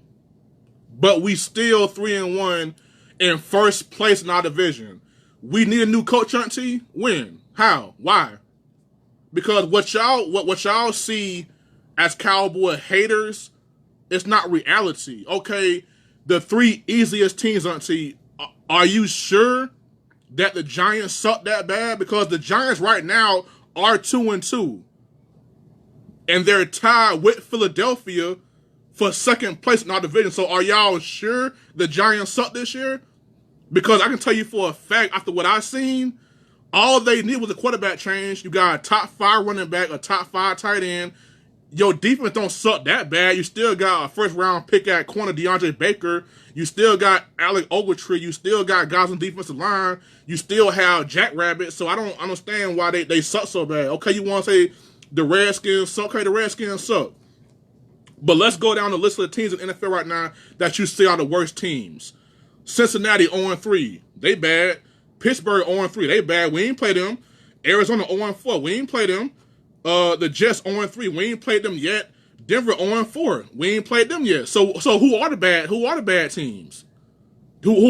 but we still 3-1 in first place in our division. We need a new coach, auntie. When? How? Why? Because what y'all see as Cowboy haters, it's not reality. Okay, the 3 easiest teams, auntie. Are you sure that the Giants suck that bad? Because the Giants right now are 2-2, and they're tied with Philadelphia for second place in our division. So are y'all sure the Giants suck this year? Because I can tell you for a fact, after what I've seen, all they need was a quarterback change. You got a top 5 running back, a top 5 tight end. Your defense don't suck that bad. You still got a first-round pick at corner, DeAndre Baker. You still got Alec Ogletree. You still got guys on defensive line. You still have Jackrabbit. So I don't understand why they suck so bad. Okay, you want to say the Redskins suck? Okay, the Redskins suck. But let's go down the list of the teams in the NFL right now that you see are the worst teams. Cincinnati 0-3. They bad. Pittsburgh 0-3. They bad. We ain't play them. Arizona 0-4. We ain't play them. The Jets 0-3. We ain't played them yet. Denver 0-4. We ain't played them yet. So who are the bad teams? Who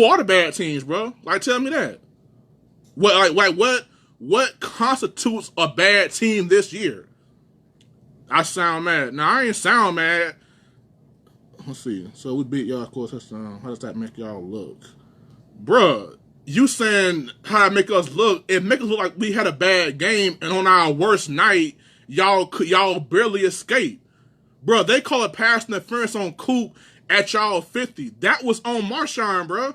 are the bad teams, bro? Like, tell me that. What constitutes a bad team this year? I sound mad. Now, I ain't sound mad. Let's see. So we beat y'all, of course. How does that make y'all look? Bruh, you saying how it make us look, it make us look like we had a bad game, and on our worst night, y'all barely escaped. Bruh, they call it pass interference on Coop at y'all 50. That was on Marshawn, bruh.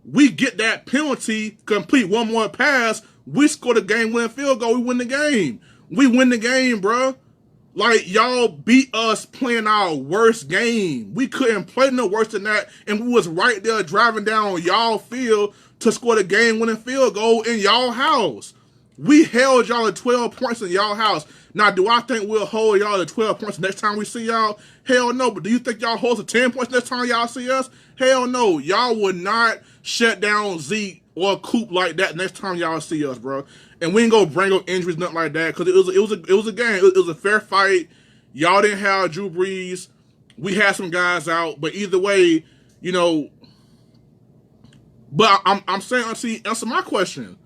We get that penalty, complete one more pass, we score the game-winning field goal, we win the game. We win the game, bruh. Like, y'all beat us playing our worst game. We couldn't play no worse than that, and we was right there driving down y'all field to score the game-winning field goal in y'all house. We held y'all at 12 points in y'all house. Now, do I think we'll hold y'all at 12 points next time we see y'all? Hell no. But do you think y'all hold us at 10 points next time y'all see us? Hell no. Y'all would not shut down Zeke or Coop like that next time y'all see us, bro. And we ain't gonna bring up injuries, nothing like that, because it was a game. It was a fair fight. Y'all didn't have Drew Brees. We had some guys out, but either way, you know. But I'm saying, see, answer my question.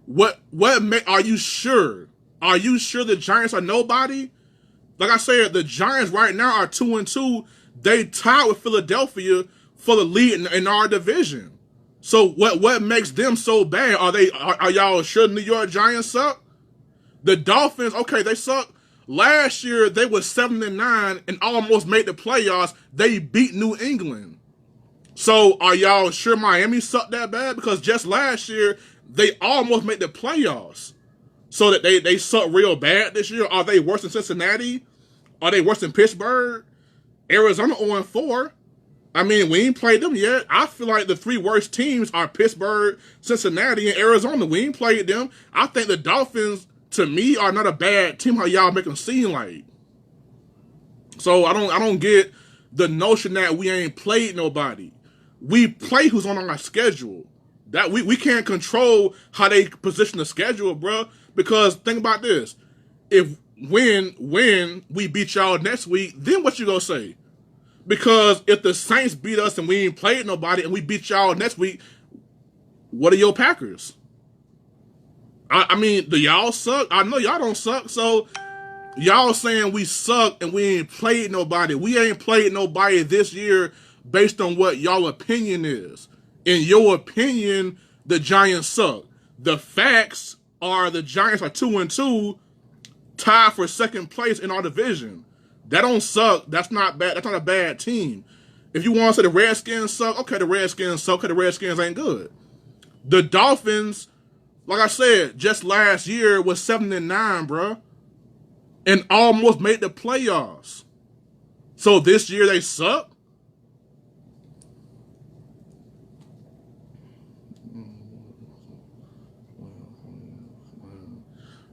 Are you sure? Are you sure the Giants are nobody? Like I said, the Giants right now are 2-2. They tied with Philadelphia for the lead in our division. So what makes them so bad? Are y'all sure the New York Giants suck? The Dolphins, okay, they suck. Last year they were 7-9 and almost made the playoffs. They beat New England. So are y'all sure Miami sucked that bad? Because just last year they almost made the playoffs. So that they suck real bad this year. Are they worse than Cincinnati? Are they worse than Pittsburgh? Arizona 0-4. I mean, we ain't played them yet. I feel like the 3 worst teams are Pittsburgh, Cincinnati, and Arizona. We ain't played them. I think the Dolphins, to me, are not a bad team how y'all make them seem like. So I don't get the notion that we ain't played nobody. We play who's on our schedule. That we can't control how they position the schedule, bro. Because think about this: if when we beat y'all next week, then what you gonna say? Because if the Saints beat us and we ain't played nobody and we beat y'all next week, what are your Packers? I mean, do y'all suck? I know y'all don't suck. So y'all saying we suck and we ain't played nobody. We ain't played nobody this year based on what y'all opinion is. In your opinion, the Giants suck. The facts are the Giants are 2-2, tied for second place in our division. That don't suck. That's not bad. That's not a bad team. If you want to say the Redskins suck, okay, the Redskins suck. Okay, the Redskins ain't good. The Dolphins, like I said, just last year was 7-9, bro, and almost made the playoffs. So this year they suck.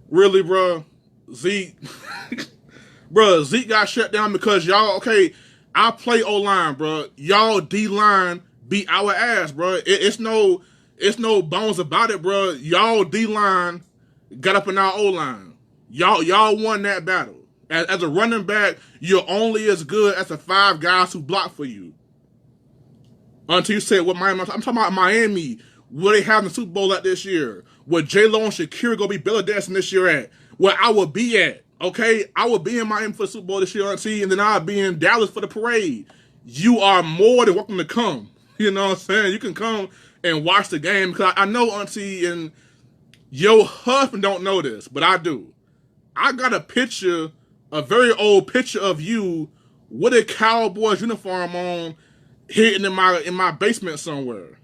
Really, bro? Zeke, bro, Zeke got shut down because y'all, okay, I play O-line, bro. Y'all D-line beat our ass, bro. It's no bones about it, bro. Y'all D-line got up in our O-line. Y'all won that battle. As a running back, you're only as good as the 5 guys who block for you. Until you said what Miami, I'm talking about Miami. Will they have the Super Bowl at this year? Where J-Lo and Shakira gonna be belly dancing this year at? Where I will be at, okay? I will be in Miami for the Super Bowl this year, Auntie, and then I'll be in Dallas for the parade. You are more than welcome to come. You know what I'm saying? You can come and watch the game. Because I know, Auntie, and your husband don't know this, but I do. I got a picture, a very old picture of you with a Cowboys uniform on, hidden in my basement somewhere.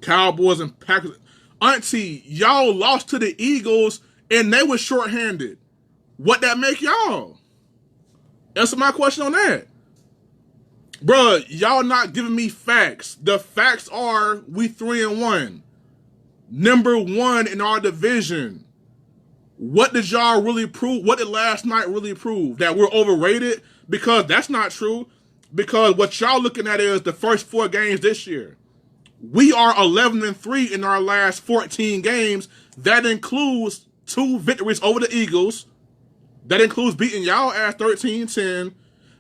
Cowboys and Packers. Auntie, y'all lost to the Eagles and they were shorthanded. What that make y'all? Answer my question on that. Bruh, y'all not giving me facts. The facts are we 3-1. Number 1 in our division. What did y'all really prove? What did last night really prove? That we're overrated? Because that's not true. Because what y'all looking at is the first 4 games this year. We are 11-3 in our last 14 games. That includes 2 victories over the Eagles. That includes beating y'all ass 13-10.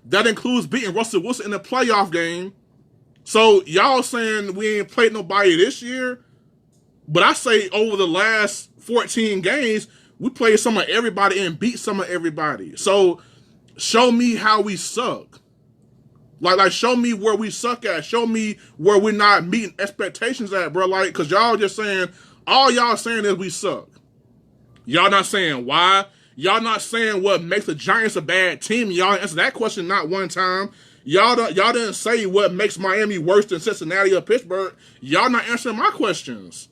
That includes beating Russell Wilson in the playoff game. So y'all saying we ain't played nobody this year, but I say over the last 14 games, we played some of everybody and beat some of everybody. So show me how we suck. Like show me where we suck at. Show me where we're not meeting expectations at, bro. Like, cause y'all just saying, all y'all saying is we suck. Y'all not saying why. Y'all not saying what makes the Giants a bad team. Y'all answer that question not one time. Y'all didn't say what makes Miami worse than Cincinnati or Pittsburgh. Y'all not answering my questions.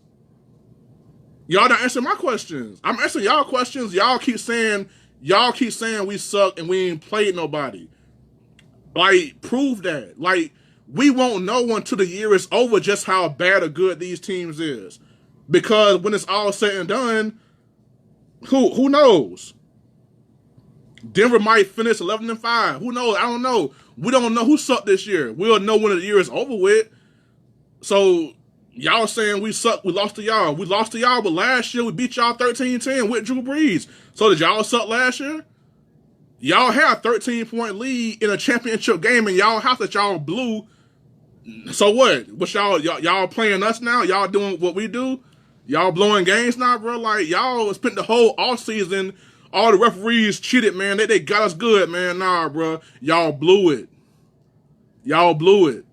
Y'all not answering my questions. I'm answering y'all questions. Y'all keep saying we suck and we ain't played nobody. Like, prove that. Like, we won't know until the year is over just how bad or good these teams is. Because when it's all said and done, who knows? Denver might finish 11-5. Who knows? I don't know. We don't know who sucked this year. We'll know when the year is over with. So, y'all saying we suck, we lost to y'all. We lost to y'all, but last year we beat y'all 13-10 with Drew Brees. So did y'all suck last year? Y'all had a 13-point lead in a championship game, and y'all house that y'all blew. So what? What y'all playing us now? Y'all doing what we do? Y'all blowing games now, bro? Like, y'all spent the whole offseason, all the referees cheated, man. They got us good, man. Nah, bro. Y'all blew it. Y'all blew it.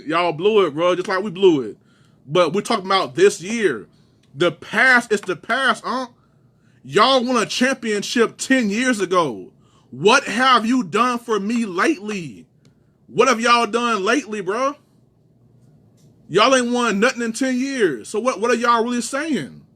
Y'all blew it, bro, just like we blew it. But we're talking about this year. The past is the past, huh? Y'all won a championship 10 years ago. What have you done for me lately? What have y'all done lately, bro? Y'all ain't won nothing in 10 years. So what are y'all really saying?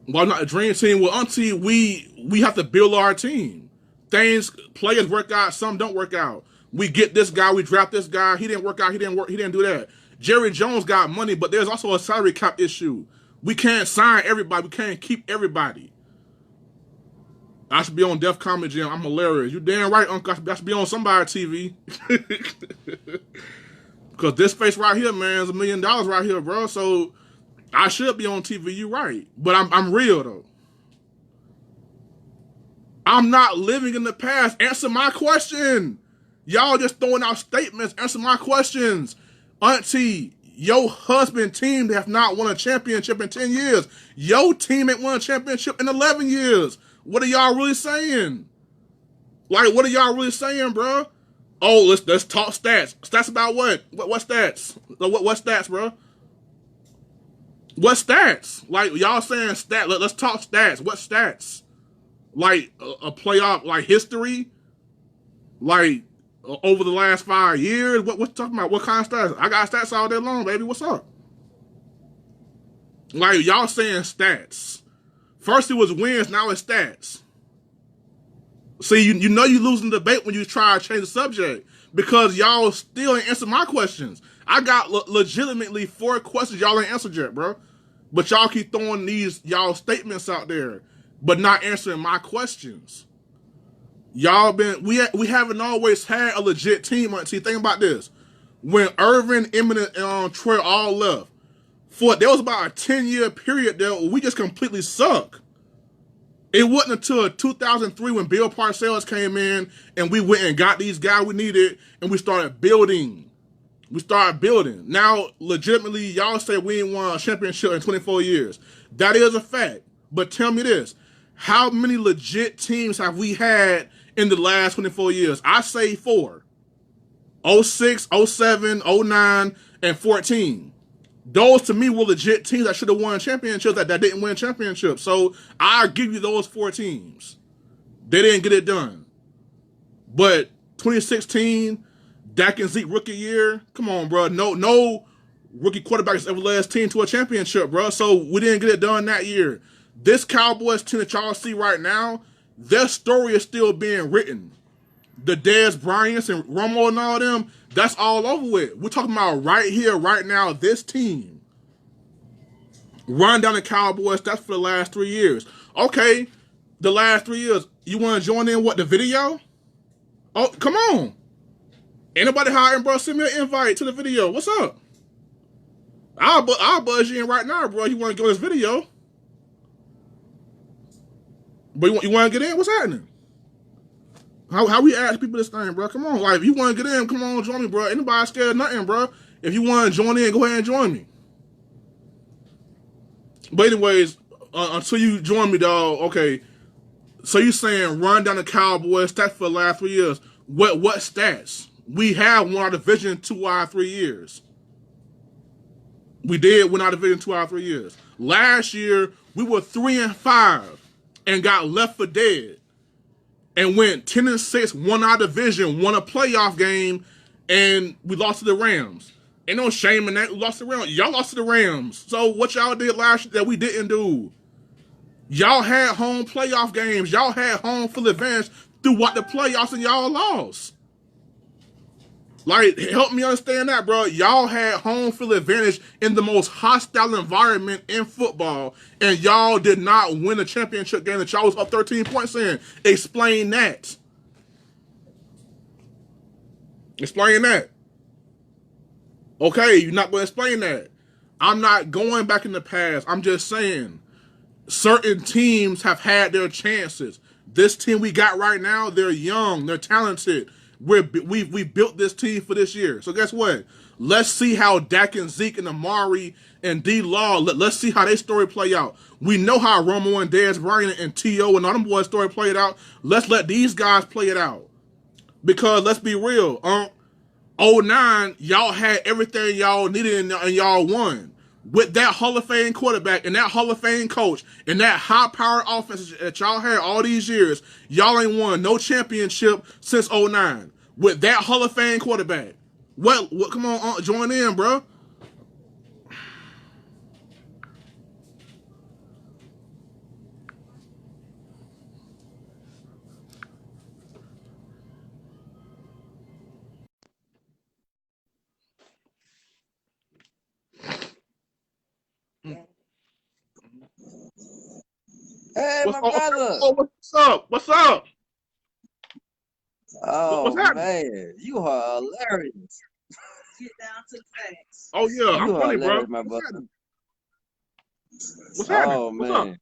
Well, not a dream team. Well, Auntie, we have to build our team. Players work out, some don't work out. We get this guy, we draft this guy. He didn't work out, he didn't do that. Jerry Jones got money, but there's also a salary cap issue. We can't sign everybody. We can't keep everybody. I should be on Def Comedy Jam. I'm hilarious. You damn right, Uncle. I should be on somebody's TV. Because this face right here, man, is $1 million right here, bro. So I should be on TV. You right. But I'm real, though. I'm not living in the past. Answer my question. Y'all just throwing out statements. Answer my questions. Auntie, your husband team have not won a championship in 10 years. Your team ain't won a championship in 11 years. What are y'all really saying? Like, what are y'all really saying, bro? Oh, let's talk stats. Stats about what? What stats? What stats, bro? What stats? Like, y'all saying stat. Let's talk stats. What stats? Like a playoff, like history, like over the last 5 years. What's talking about? What kind of stats? I got stats all day long, baby. What's up? Like y'all saying stats. First it was wins, now it's stats. See, you know you losing the debate when you try to change the subject because y'all still ain't answer my questions. I got legitimately 4 questions y'all ain't answered yet, bro. But y'all keep throwing these y'all statements out there, but not answering my questions. Y'all we haven't always had a legit team. See, think about this. When Irvin, Eminem, and Troy all left, there was about a 10-year period there where we just completely suck. It wasn't until 2003 when Bill Parcells came in and we went and got these guys we needed and we started building. Now, legitimately, y'all say we ain't won a championship in 24 years. That is a fact. But tell me this. How many legit teams have we had in the last 24 years? I say 4. 06, 07, 09, and 14. Those to me were legit teams that should have won championships that didn't win championships. So I'll give you those 4 teams. They didn't get it done. But 2016, Dak and Zeke rookie year, come on, bro. No rookie quarterback has ever led his team to a championship, bro. So we didn't get it done that year. This Cowboys team that y'all see right now, their story is still being written. The Dez Bryants and Romo and all them, that's all over with. We're talking about right here, right now, this team. Run down the Cowboys, that's for the last 3 years. Okay, the last 3 years. You want to join in the video? Oh, come on. Anybody hiring, bro? Send me an invite to the video. What's up? I'll buzz you in right now, bro. You want to go to this video? But you want to get in? What's happening? How we ask people this thing, bro? Come on. Like, if you want to get in, come on, join me, bro. Anybody scared of nothing, bro. If you want to join in, go ahead and join me. But anyways, until you join me, dog, okay. So you saying run down the Cowboys stats for the last 3 years. What stats? We have won our division 2 out of 3 years. We did win our division 2 out of 3 years. Last year, we were 3-5 and got left for dead. And went 10-6, won our division, won a playoff game, and we lost to the Rams. Ain't no shame in that. We lost to the Rams. Y'all lost to the Rams. So what y'all did last year that we didn't do? Y'all had home playoff games. Y'all had home field advantage throughout the playoffs, and y'all lost. Like, help me understand that, bro. Y'all had home field advantage in the most hostile environment in football, and y'all did not win a championship game that y'all was up 13 points in. Explain that. Explain that. Okay, you're not going to explain that. I'm not going back in the past. I'm just saying certain teams have had their chances. This team we got right now, they're young, they're talented. We built this team for this year. So guess what? Let's see how Dak and Zeke and Amari and D-Law, let's see how their story play out. We know how Romo and Dez Bryant and T.O. and all them boys' story played out. Let's let these guys play it out. Because let's be real, 09, y'all had everything y'all needed and y'all won. With that Hall of Fame quarterback and that Hall of Fame coach and that high-powered offense that y'all had all these years, y'all ain't won no championship since 09. With that Hall of Fame quarterback. What come on, join in, bro. Hey, What's my oh, okay. brother. Oh, what's up? What's up? What's Oh happening? man, you are hilarious. Get down to the facts. Oh yeah, I'm You are funny, bro. hilarious, my What's brother. happening? What's happening? Oh What's up? man.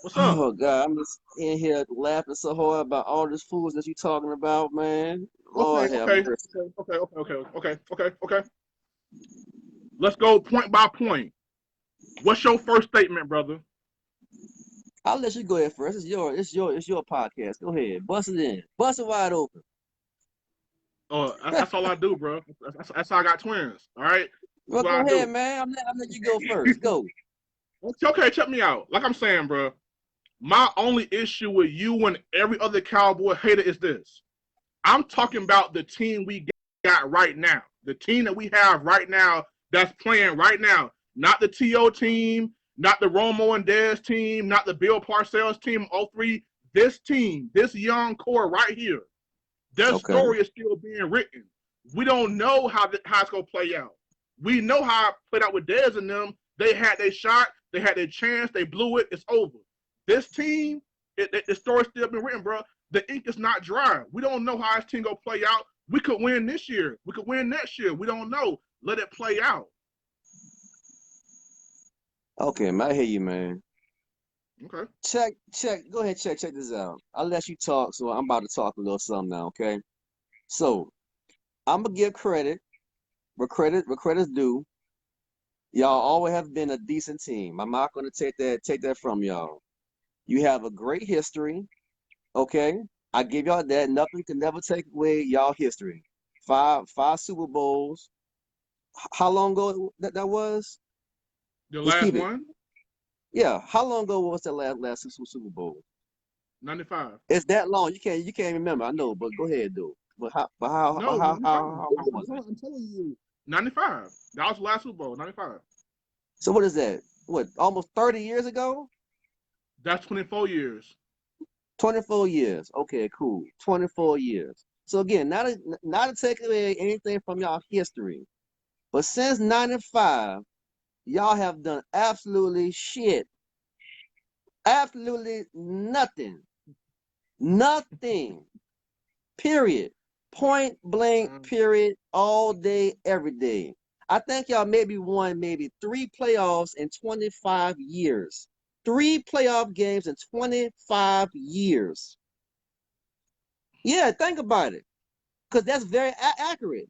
What's up? Oh God, I'm just in here laughing so hard about all this fools that you talking about, man. Okay, Lord have okay, mercy. okay. Let's go point by point. What's your first statement, brother? I'll let you go ahead first. It's your podcast. Go ahead. Bust it in. Bust it wide open. That's all I do, bro. That's how I got twins. All right, that's Well, what go I ahead, do. man. I'm letting you go first. Go. Okay, check me out. Like I'm saying, bro. My only issue with you and every other Cowboy hater is this. I'm talking about the team we got right now. The team that we have right now that's playing right now. Not the TO team, not the Romo and Dez team, not the Bill Parcells team, 03. This team, this young core right here, their Okay. story is still being written. We don't know how it's going to play out. We know how it played out with Dez and them. They had their shot. They had their chance. They blew it. It's over. This team, the story's still been written, bro. The ink is not dry. We don't know how this team gonna play out. We could win this year. We could win next year. We don't know. Let it play out. Okay, man. I hear you, man. Okay. Check. Go ahead, check this out. I'll let you talk, so I'm about to talk a little something now, okay? So I'm gonna give credit where credit's due. Y'all always have been a decent team. I'm not gonna take that from y'all. You have a great history, okay? I give y'all that. Nothing can never take away y'all history. Five Super Bowls. How long ago that was? The Just last keep it. one, Yeah. How long ago was that last Super Bowl? 95. It's that long. You can't remember. I know, but go ahead, dude. But No, 95. how long was it? I'm telling you, 95. That was the last Super Bowl, 95. So what is that? What, almost 30 years ago? That's 24 years. 24 years. Okay, cool. 24 years. So again, not to take away anything from y'all history, but since 95, y'all have done absolutely shit. Absolutely nothing. Nothing. Period. Point blank, period, all day, every day. I think y'all maybe won maybe 3 playoffs in 25 years. 3 playoff games in 25 years. Yeah, think about it. Because that's very accurate.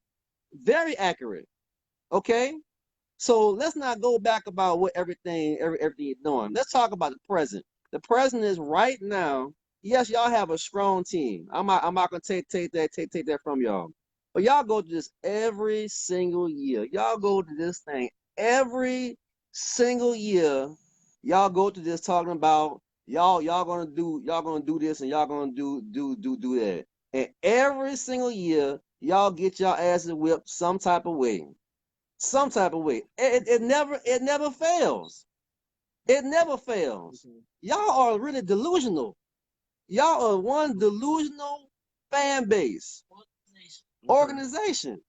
Very accurate. Okay? So let's not go back about what everything you're doing. Let's talk about the present. The present is right now. Yes, y'all have a strong team. I'm not gonna take that from y'all. But y'all go to this every single year. Y'all go to this thing every single year. Y'all go to this talking about y'all gonna do this and y'all gonna do that. And every single year, y'all get y'all asses whipped some type of way. Some type of way. It never fails. It never fails. Y'all are really delusional. Y'all are one delusional fan base, organization.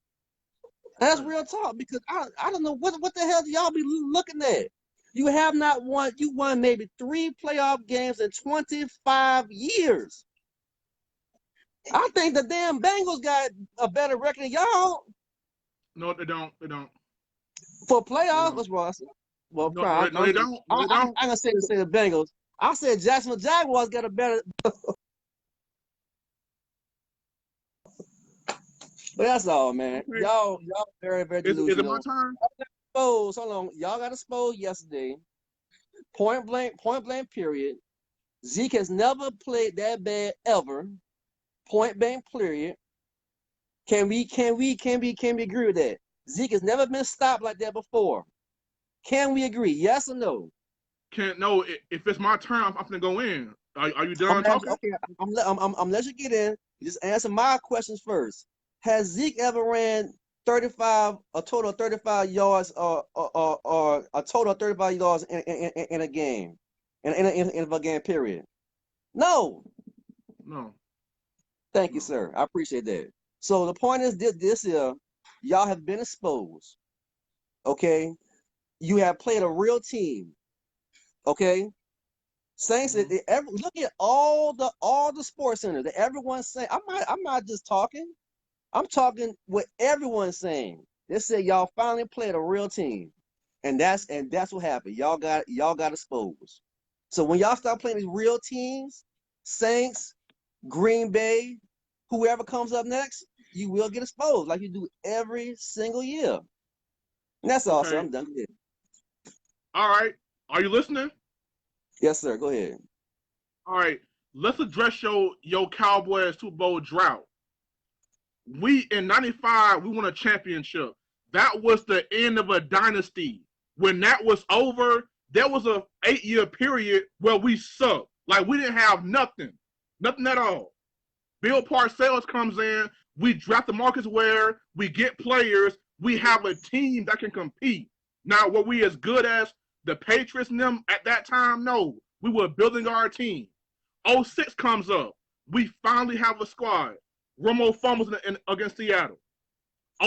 That's real talk because I don't know what the hell do y'all be looking at. You have not won. You won maybe 3 playoff games in 25 years. I think the damn Bengals got a better record than y'all. No, they don't. They don't. For playoffs, what's wrong? Well, No, they don't. No, they I'm don't. gonna say the Bengals. I said Jacksonville Jaguars got a better, but that's all, man. Okay. Y'all very Is it my delusional. turn? Hold on. Y'all got exposed yesterday. Point blank. Period. Zeke has never played that bad ever. Point blank. Period. Can we agree with that? Zeke has never been stopped like that before. Can we agree? Yes or no? Can't no. If it's my turn, I'm gonna go in. Are you done I'm talking? okay. I'm let you get in. Just answer my questions first. Has Zeke ever ran a total of 35 yards, or a total of 35 yards in a game, in a game period? No. No. Thank you, sir. I appreciate that. So the point is this here, y'all have been exposed. Okay, you have played a real team. Okay, Saints, look at all the sports centers that everyone's saying. I'm not just talking. I'm talking what everyone's saying. They said y'all finally played a real team, and that's what happened. Y'all got exposed. So when y'all start playing these real teams, Saints, Green Bay, whoever comes up next, you will get exposed like you do every single year. And that's all, sir. I'm done. Go ahead. All right. Are you listening? Yes, sir. Go ahead. All right. Let's address your Cowboys Super Bowl drought. We in '95, we won a championship. That was the end of a dynasty. When that was over, there was a 8-year period where we sucked. Like we didn't have nothing at all. Bill Parcells comes in. We draft the Marcus Ware. We get players. We have a team that can compete. Now, were we as good as the Patriots and them at that time? No. We were building our team. 06 comes up. We finally have a squad. Romo fumbles against Seattle.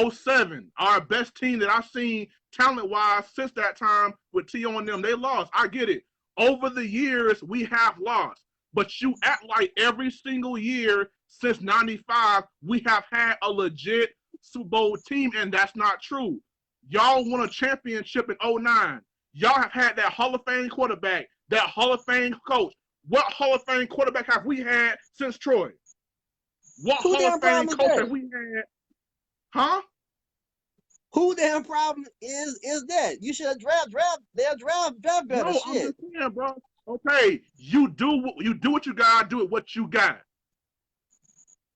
07, our best team that I've seen talent-wise since that time with T.O. and them, they lost. I get it. Over the years, we have lost. But you act like every single year since 95, we have had a legit Super Bowl team, and that's not true. Y'all won a championship in 09. Y'all have had that Hall of Fame quarterback, that Hall of Fame coach. What Hall of Fame quarterback have we had since Troy? What Hall of Fame coach have we had? Huh? Who damn problem is that? You should have draft better. No, shit. I'm just saying, bro. Okay, you do what you gotta do with what you got.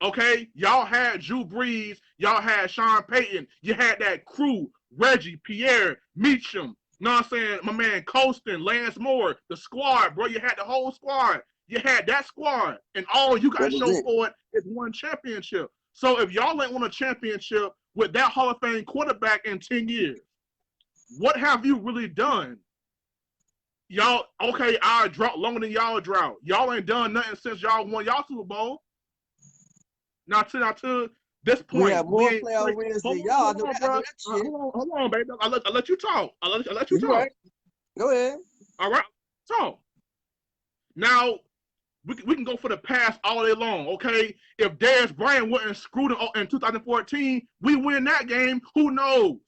Okay, y'all had Drew Brees, y'all had Sean Payton, you had that crew, Reggie, Pierre, Meacham, know what I'm saying? My man Colston, Lance Moore, the squad, bro. You had the whole squad. You had that squad, and all you got to show for it is one championship. So if y'all ain't won a championship with that Hall of Fame quarterback in 10 years, what have you really done? Y'all, okay, our drought longer than y'all drought. Y'all ain't done nothing since y'all won y'all Super Bowl. Now to this point, we have more playoff wins than y'all. Hold on, baby. I let you talk. I let you talk. Right. Go ahead. All right, talk. Now we can go for the past all day long. Okay, if Darius Bryant wasn't screwed in 2014, we win that game. Who knows?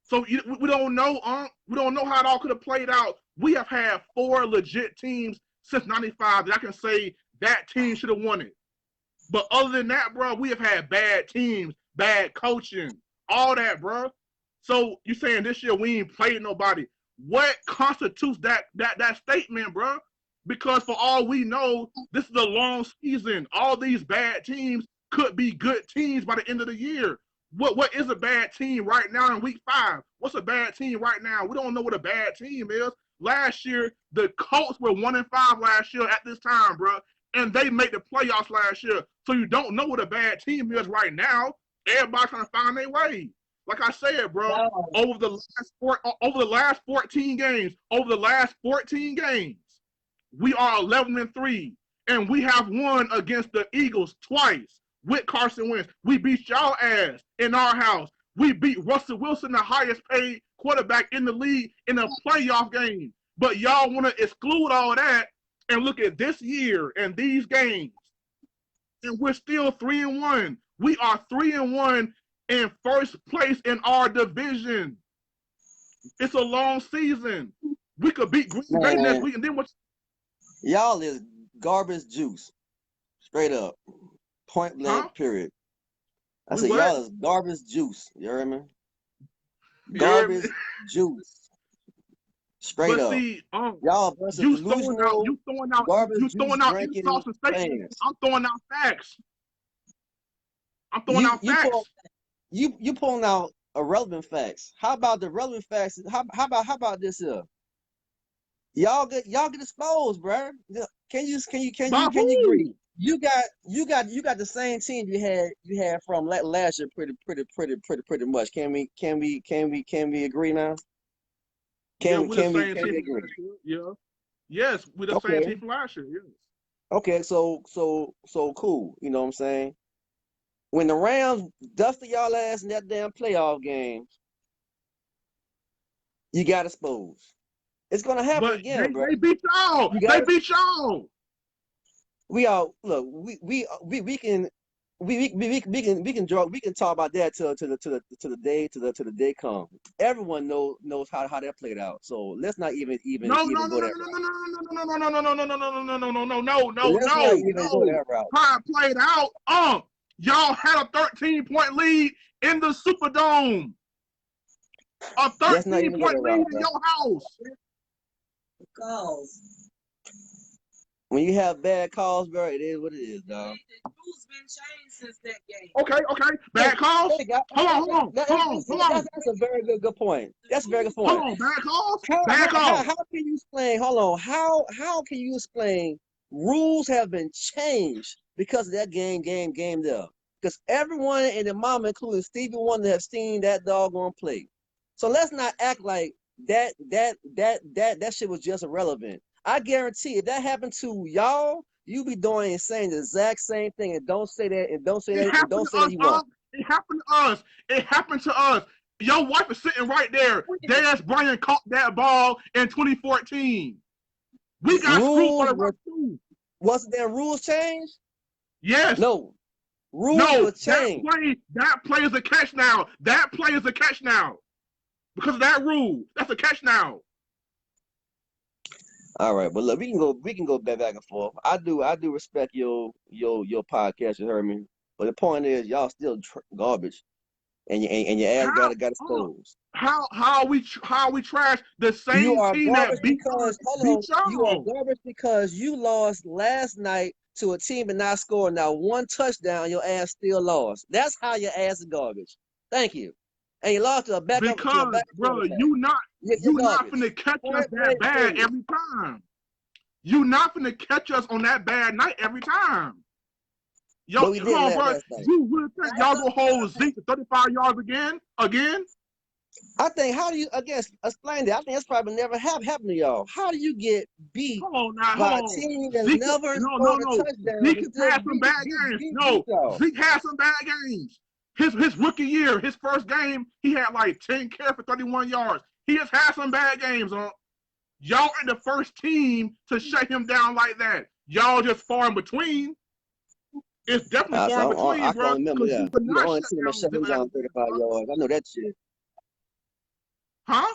So we don't know. We don't know how it all could have played out. We have had 4 legit teams since '95 that I can say that team should have won it. But other than that, bro, we have had bad teams, bad coaching, all that, bro. So you saying this year we ain't played nobody? What constitutes that statement, bro? Because for all we know, this is a long season. All these bad teams could be good teams by the end of the year. What is a bad team right now in week 5? What's a bad team right now? We don't know what a bad team is. Last year, the Colts were 1-5 last year at this time, bro. And they made the playoffs last year. So you don't know what a bad team is right now. Everybody trying to find their way. Like I said, bro, over the last 14 games, we are 11-3. And we have won against the Eagles twice with Carson Wentz. We beat y'all ass in our house. We beat Russell Wilson, the highest paid quarterback in the league, in a playoff game. But y'all want to exclude all that and look at this year and these games. And we're still 3-1. We are 3-1 in first place in our division. It's a long season. We could beat Green Bay next week, and then what? Y'all is garbage juice. Straight up. Point blank, period. I said, y'all is garbage juice. You heard me? Garbage juice. Straight up. See, y'all you throwing out insults and statements. I'm throwing out facts. You pulling out irrelevant facts. How about the relevant facts? How about this here? Y'all get exposed, bro. Can you agree? You got the same team you had from last year pretty much. Can we agree now? Can we agree? Yeah. Yes, we're the same team from last year. Yes. Okay, so cool. You know what I'm saying? When the Rams dusted y'all ass in that damn playoff game, you got exposed. It's gonna happen But again, bro. they beat y'all. They beat y'all. We all look. We can we can talk about that till the day comes. Everyone knows how that played out. So let's not even No, go that route. Let's not even go no. that route. How it played out? Y'all had a 13-point lead in the Superdome. A 13-point lead in your house. Calls. When you have bad calls, bro, it is what it is, dog. The rules been changed since that game. Okay. Bad calls? Hold on. That's a very good point. That's a very good point. Hold on, bad calls? Bad calls. How can you explain, hold on, how can you explain rules have been changed because of that game there? Because everyone and their mama, including Stevie Wonder, have seen that doggone play. So let's not act like that shit was just irrelevant. I guarantee if that happened to y'all, you be doing and saying the exact same thing, and don't say that you won't. It happened to us. It happened to us. Your wife is sitting right there. Daz Bryant caught that ball in 2014. We got screwed by the ref too. Wasn't there rules changed? Yes. No. Rules were changed. That play is a catch now. That play is a catch now. Because of that rule. That's a catch now. All right, but look, we can go back and forth. I do respect your podcast, you heard me. But the point is, y'all still garbage, and your ass got exposed. How we trash the same team that beat us? You are garbage because you lost last night to a team and not scoring not one touchdown. Your ass still lost. That's how your ass is garbage. Thank you. And you lost to a backup. Because, bro, you not finna catch us that bad every time. You not finna catch us on that bad night every time. Yo, come on, bro. You really think y'all gonna hold Zeke to 35 yards again? I think, how do you, explain that? I think that's probably never happened to y'all. How do you get beat by a team that's never scored a touchdown? Zeke had some bad games. Zeke had some bad games. His rookie year, his first game, he had like 10 carries for 31 yards. He has had some bad games. Y'all are the first team to shut him down like that. Y'all just far in between. It's definitely far in between, bro. I can remember that. You the only team that shut him down 35 yards. I know that shit. Huh?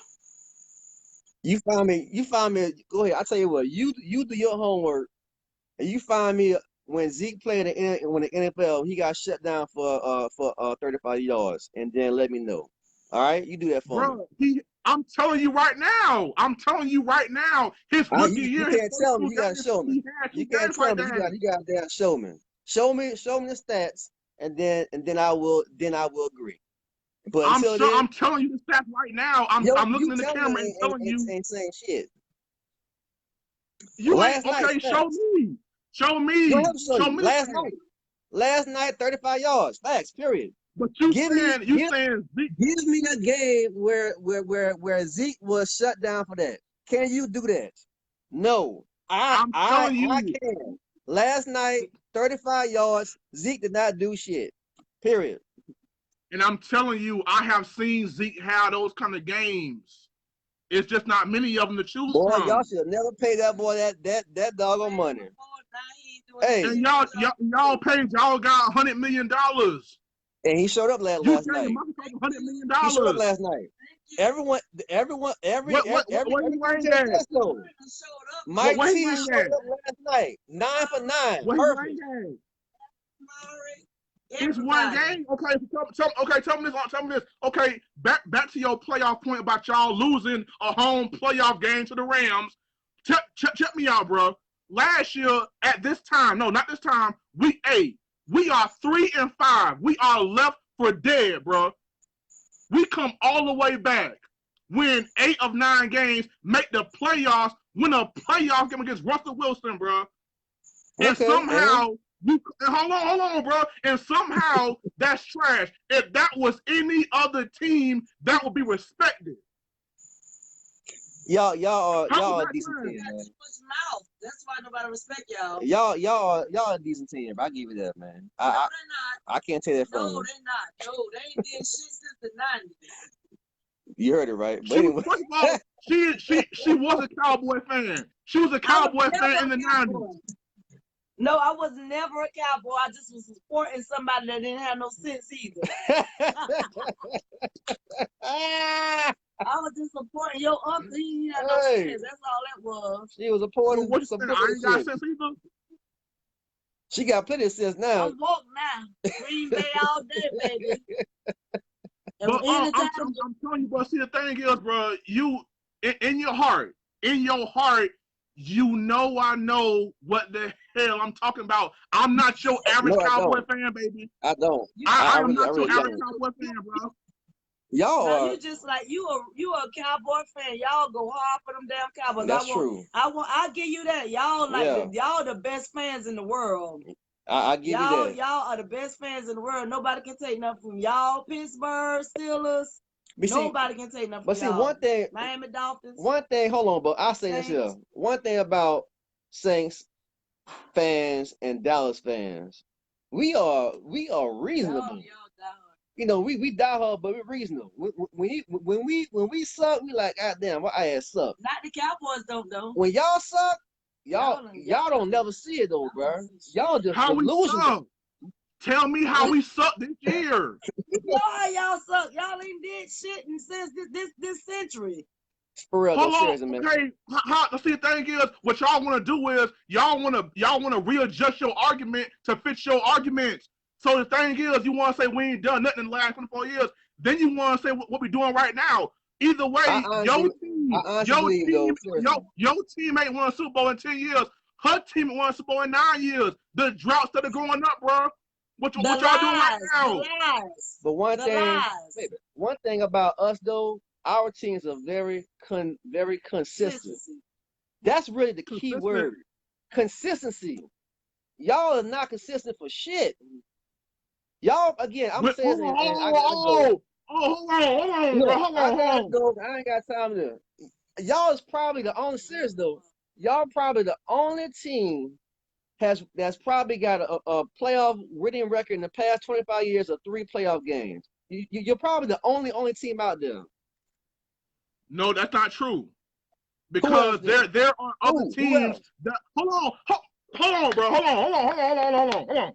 You find me. Go ahead. I tell you what. You do your homework, and you find me when Zeke played in the NFL. He got shut down for 35 yards, and then let me know. All right, you do that for me. I'm telling you right now. His rookie year. You can't tell me. You gotta show me. You can't tell me. You gotta show me. Show me the stats, and then I will agree. But I'm telling you the stats right now. I'm looking in the camera and telling you. Ain't saying shit. You ain't okay. Show me. Last night, 35 yards. Facts. Period. But give me a game where Zeke was shut down for that. Can you do that? No. I can. Last night, 35 yards. Zeke did not do shit. Period. And I'm telling you, I have seen Zeke have those kind of games. It's just not many of them to choose from. Boy, y'all should have never paid that boy that doggone money. Hey, and y'all paid y'all got $100 million. And he showed up last night. $100 million. He showed up last night. Every Mike T showed up last night. 9 for 9. Perfect. It's one game. Okay, tell me this. Okay, back to your playoff point about y'all losing a home playoff game to the Rams. Check me out, bro. Last year at this time, no, not this time, week 8, we are 3-5. We are left for dead, bro. We come all the way back, win 8 of 9 games, make the playoffs, win a playoff game against Russell Wilson, bro. And somehow, hold on, bro. And somehow that's trash. If that was any other team, that would be respected. Y'all are a decent team, man. That's why nobody respect y'all. Y'all are a decent team. I give you that, man. No, they're not. I can't take that from you. No, they're not. No, they ain't did shit since the 90s. You heard it right. But anyway. She was a Cowboy fan. She was a Cowboy fan in the 90s. No, I was never a Cowboy. I just was supporting somebody that didn't have no sense either. I was just supporting your uncle. He didn't have no sense. That's all that was. She was supporting. What you saying? I ain't got sense either. She got plenty of sense now. I'm woke now. Green Bay all day, baby. But I'm telling you, bro. See, the thing is, bro, you in your heart, you know I know what the hell I'm talking about. I'm not your average Cowboy fan, baby. I don't. I am not your average Cowboy fan, bro. Y'all are. You just like you a Cowboy fan. Y'all go hard for them damn Cowboys. That's true. I'll give you that. Y'all y'all the best fans in the world. I give you that. Y'all are the best fans in the world. Nobody can take nothing from y'all. Pittsburgh Steelers. Nobody can take nothing from y'all. But see, one thing. Miami Dolphins. One thing. Hold on, but I'll say this here. One thing about Saints fans and Dallas fans, we are reasonable. You know, we die hard, but we're reasonable. When we suck, we like, God damn, our ass suck. Not the Cowboys though. When y'all suck, y'all don't never see it though, bro. Y'all just delusional. Tell me how we suck this year. You know how y'all suck. Y'all ain't did shit since this century. For real, hold on, okay. See, the thing is, what y'all want to do is y'all want to readjust your argument to fit your arguments. So the thing is, you want to say we ain't done nothing in the last 24 years. Then you want to say what we're doing right now. Either way, your team ain't won a Super Bowl in 10 years. Her team ain't won a Super Bowl in 9 years. The droughts that are going up, bro. What y'all doing right now? But one thing about us though, our teams are very consistent. That's really the key word. Consistency. Y'all are not consistent for shit. Y'all, again, I'm saying this, hold on. I ain't got time to. Y'all is probably the only serious though. Y'all probably the only team that's probably got a playoff winning record in the past 25 years of 3 playoff games. You're probably the only team out there. No, that's not true. Because there are other teams that hold on, bro. Hold on.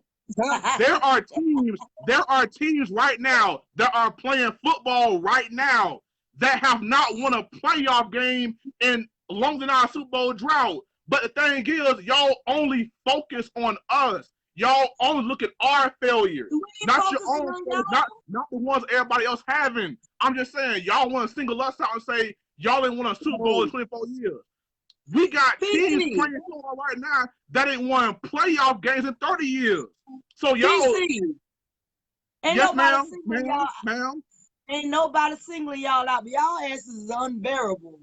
There are teams right now that are playing football right now that have not won a playoff game in longer than our Super Bowl drought. But the thing is, y'all only focus on us. Y'all only look at our failures, not your own failures, not the ones everybody else having. I'm just saying, y'all want to single us out and say y'all ain't won a Super Bowl in 24 years. We got teams playing football right now that ain't won playoff games in 30 years. So y'all, yes, ma'am. Ain't nobody singling y'all out, but y'all asses is unbearable.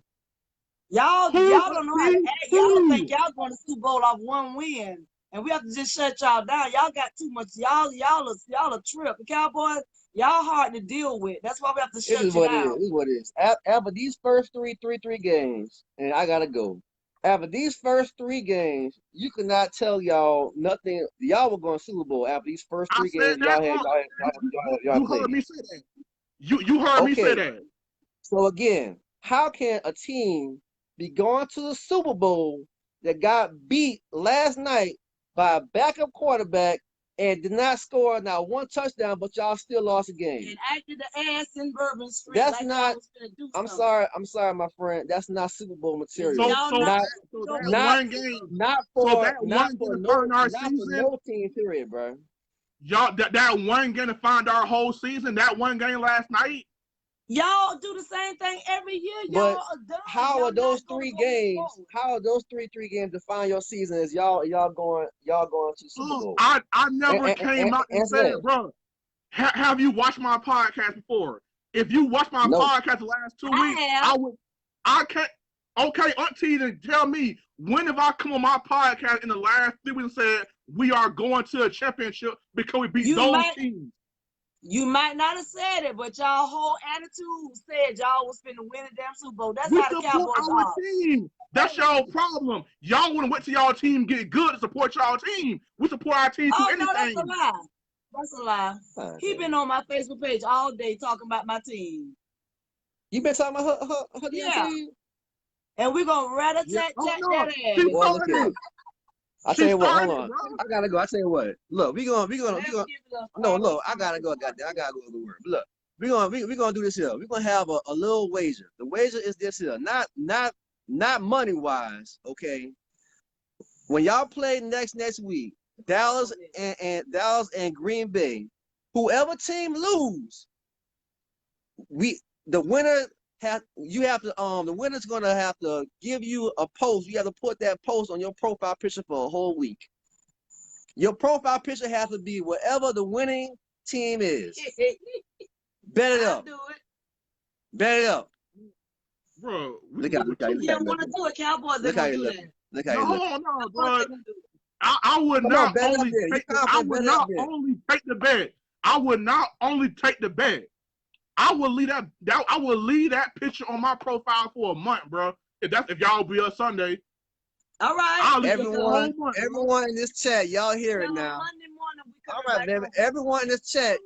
Y'all don't know how to act. Y'all think y'all going to Super Bowl off one win, and we have to just shut y'all down. Y'all got too much. Y'all a trip. The Cowboys, y'all hard to deal with. That's why we have to shut you down. This is what it is. After these first three games, and I gotta go. After these first 3 games, you could not tell y'all nothing. Y'all were going to Super Bowl after these first 3 games. Y'all heard me say that. You heard me say that. So again, how can a team be going to the Super Bowl that got beat last night by a backup quarterback and did not score not 1 touchdown, but y'all still lost the game? And acted the ass in Bourbon Street. That's like not. I'm sorry, my friend. That's not Super Bowl material. Not for no team. Period, bro. Y'all that one game to find our whole season. That one game last night. Y'all do the same thing every year. Y'all are done. How are those 3 games? How are those three games define your season? As y'all going to Super Bowl? I never came out and said, bro. Have you watched my podcast before? If you watched my podcast the last 2 weeks, I can't. Okay, Auntie, to tell me when have I come on my podcast in the last 3 weeks and said we are going to a championship because we beat those teams? You might not have said it, but y'all whole attitude said y'all was finna win a damn Super Bowl. That's how the Cowboys are. Team. That's y'all problem. Y'all want to wait till y'all team get good to support y'all team. We support our team through anything. No, that's a lie. That's a lie. He been on my Facebook page all day talking about my team. You been talking about her team? and we're gonna rat-a-tat-tat that ass. Well, look here. I tell you what, hold on. Bro. I gotta go. I tell you what. Look, we gonna. No, look, I gotta go. Goddamn, I gotta go to work. Look, we gonna do this here. We're gonna have a little wager. The wager is this here, not money wise. Okay. When y'all play next week, Dallas and Green Bay, whoever team lose, the winner. The winner's gonna have to give you a post. You have to put that post on your profile picture for a whole week. Your profile picture has to be whatever the winning team is. Bet it up. Do it. Bet it up. Bro, Look how you don't want to do it, Cowboys. Look how you look. Look how you look. No, bro. I would not only take the bet. I would not only take the bet. I will leave that picture on my profile for a month, bro. If y'all be a Sunday. All right. Everyone in this chat, y'all hear it now. All right, baby. Everyone in this chat,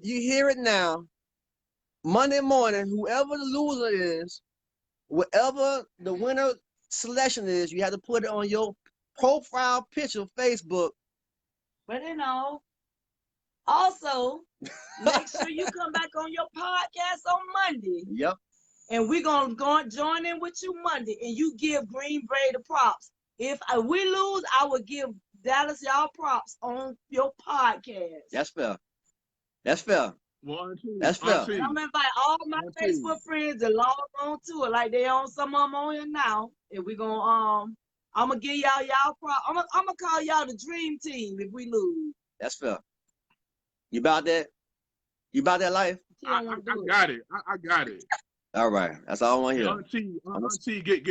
you hear it now. Monday morning, whoever the loser is, whatever the winner selection is, you have to put it on your profile picture, Facebook. But also, make sure you come back on your podcast on Monday. Yep. And we're gonna join in with you Monday, and you give Green Bay the props. If we lose, I will give Dallas y'all props on your podcast. That's fair. That's fair. That's fair. I'm gonna invite all my Facebook friends to log on to it, like they on some of them on here now. And we're gonna I'm gonna give y'all props. I'm gonna call y'all the dream team if we lose. That's fair. You about that? You about that life? I got it. I got it. All right. That's all I want to hear. Auntie, get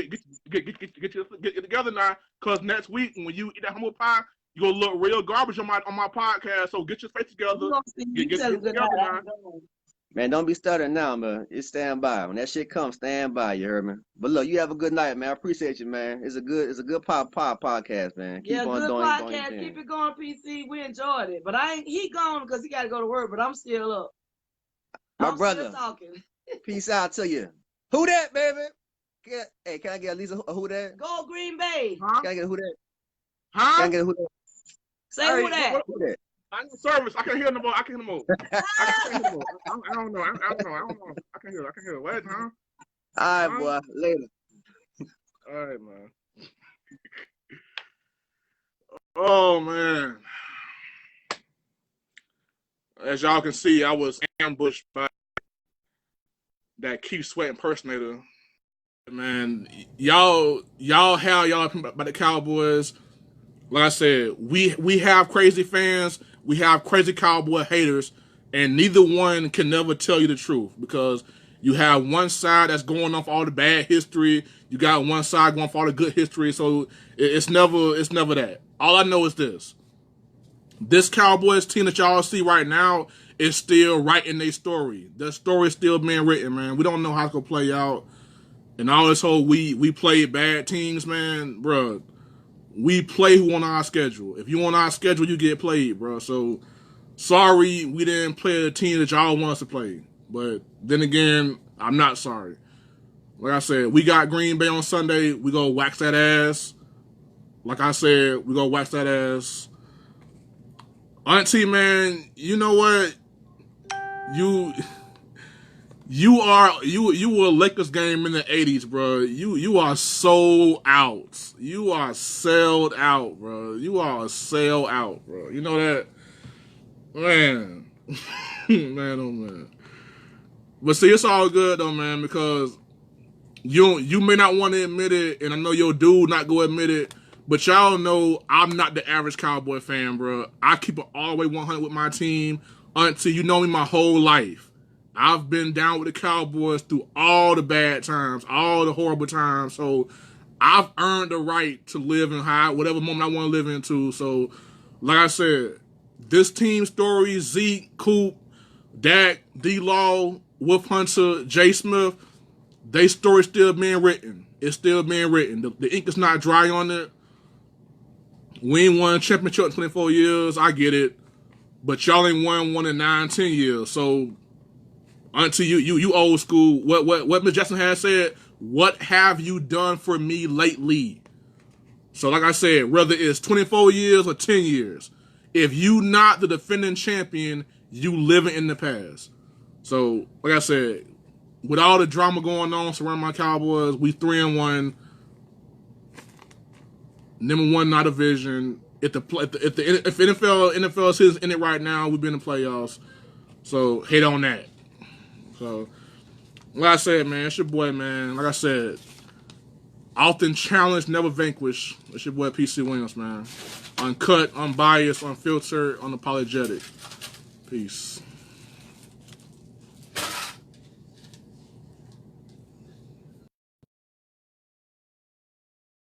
together now, cause next week when you eat that humble pie, you gonna look real garbage on my podcast. So get your face together. Get together now. Man, don't be stuttering now, man. It's stand by. When that shit comes, stand by. You heard me? But look, you have a good night, man. I appreciate you, man. It's a good podcast, man. Keep on good doing podcast. Keep it going, PC. We enjoyed it. But he gone because he got to go to work. But I'm still up. My brother. Still talking. Peace out to you. Who that, baby? Hey, can I get at least a who that? Go Green Bay. Huh? Can I get a who that? Huh? Can I get a who that? Say who that? Who that? I'm in service. I can't hear no more. I don't know. I don't know. I can't hear. What, huh? All right, boy. Later. All right, man. Oh, man. As y'all can see, I was ambushed by that Keith Sweat impersonator. Man, y'all have y'all about the Cowboys. Like I said, we have crazy fans. We have crazy Cowboy haters, and neither one can never tell you the truth because you have one side that's going off all the bad history. You got one side going off all the good history. So it's never that. All I know is this Cowboys team that y'all see right now is still writing their story. The story is still being written, man. We don't know how it's gonna play out, and all this whole we play bad teams, man, bro. We play who on our schedule. If you on our schedule, you get played, bro. So, sorry we didn't play the team that y'all want us to play. But then again, I'm not sorry. Like I said, we got Green Bay on Sunday. We gonna wax that ass. Like I said, we gonna wax that ass. Auntie, man, you know what? You were a Lakers game in the 80s, bro. You are sold out. You are sold out, bro. You are sold out, bro. You know that? Man. Man, oh man. But see, it's all good though, man, because you may not want to admit it, and I know your dude not go admit it, but y'all know I'm not the average Cowboy fan, bro. I keep it all the way 100 with my team. Auntie, you know me my whole life. I've been down with the Cowboys through all the bad times, all the horrible times. So I've earned the right to live in whatever moment I want to live into. So, like I said, this team story, Zeke, Coop, Dak, D-Law, Wolf Hunter, Jay Smith, they story still being written. It's still being written. The ink is not dry on it. We ain't won a championship in 24 years. I get it. But y'all ain't won one in 9, 10 years. So, until you old school, what Miss Jackson has said, what have you done for me lately? So like I said, whether it's 24 years or 10 years, if you not the defending champion, you living in the past. So like I said, with all the drama going on surrounding my Cowboys, we 3-1, number one in our division. If NFL is in it right now, we've been in the playoffs. So hate on that. So like I said, man, it's your boy, man. Like I said, often challenged, never vanquished. It's your boy PC Williams, man. Uncut, unbiased, unfiltered, unapologetic. Peace.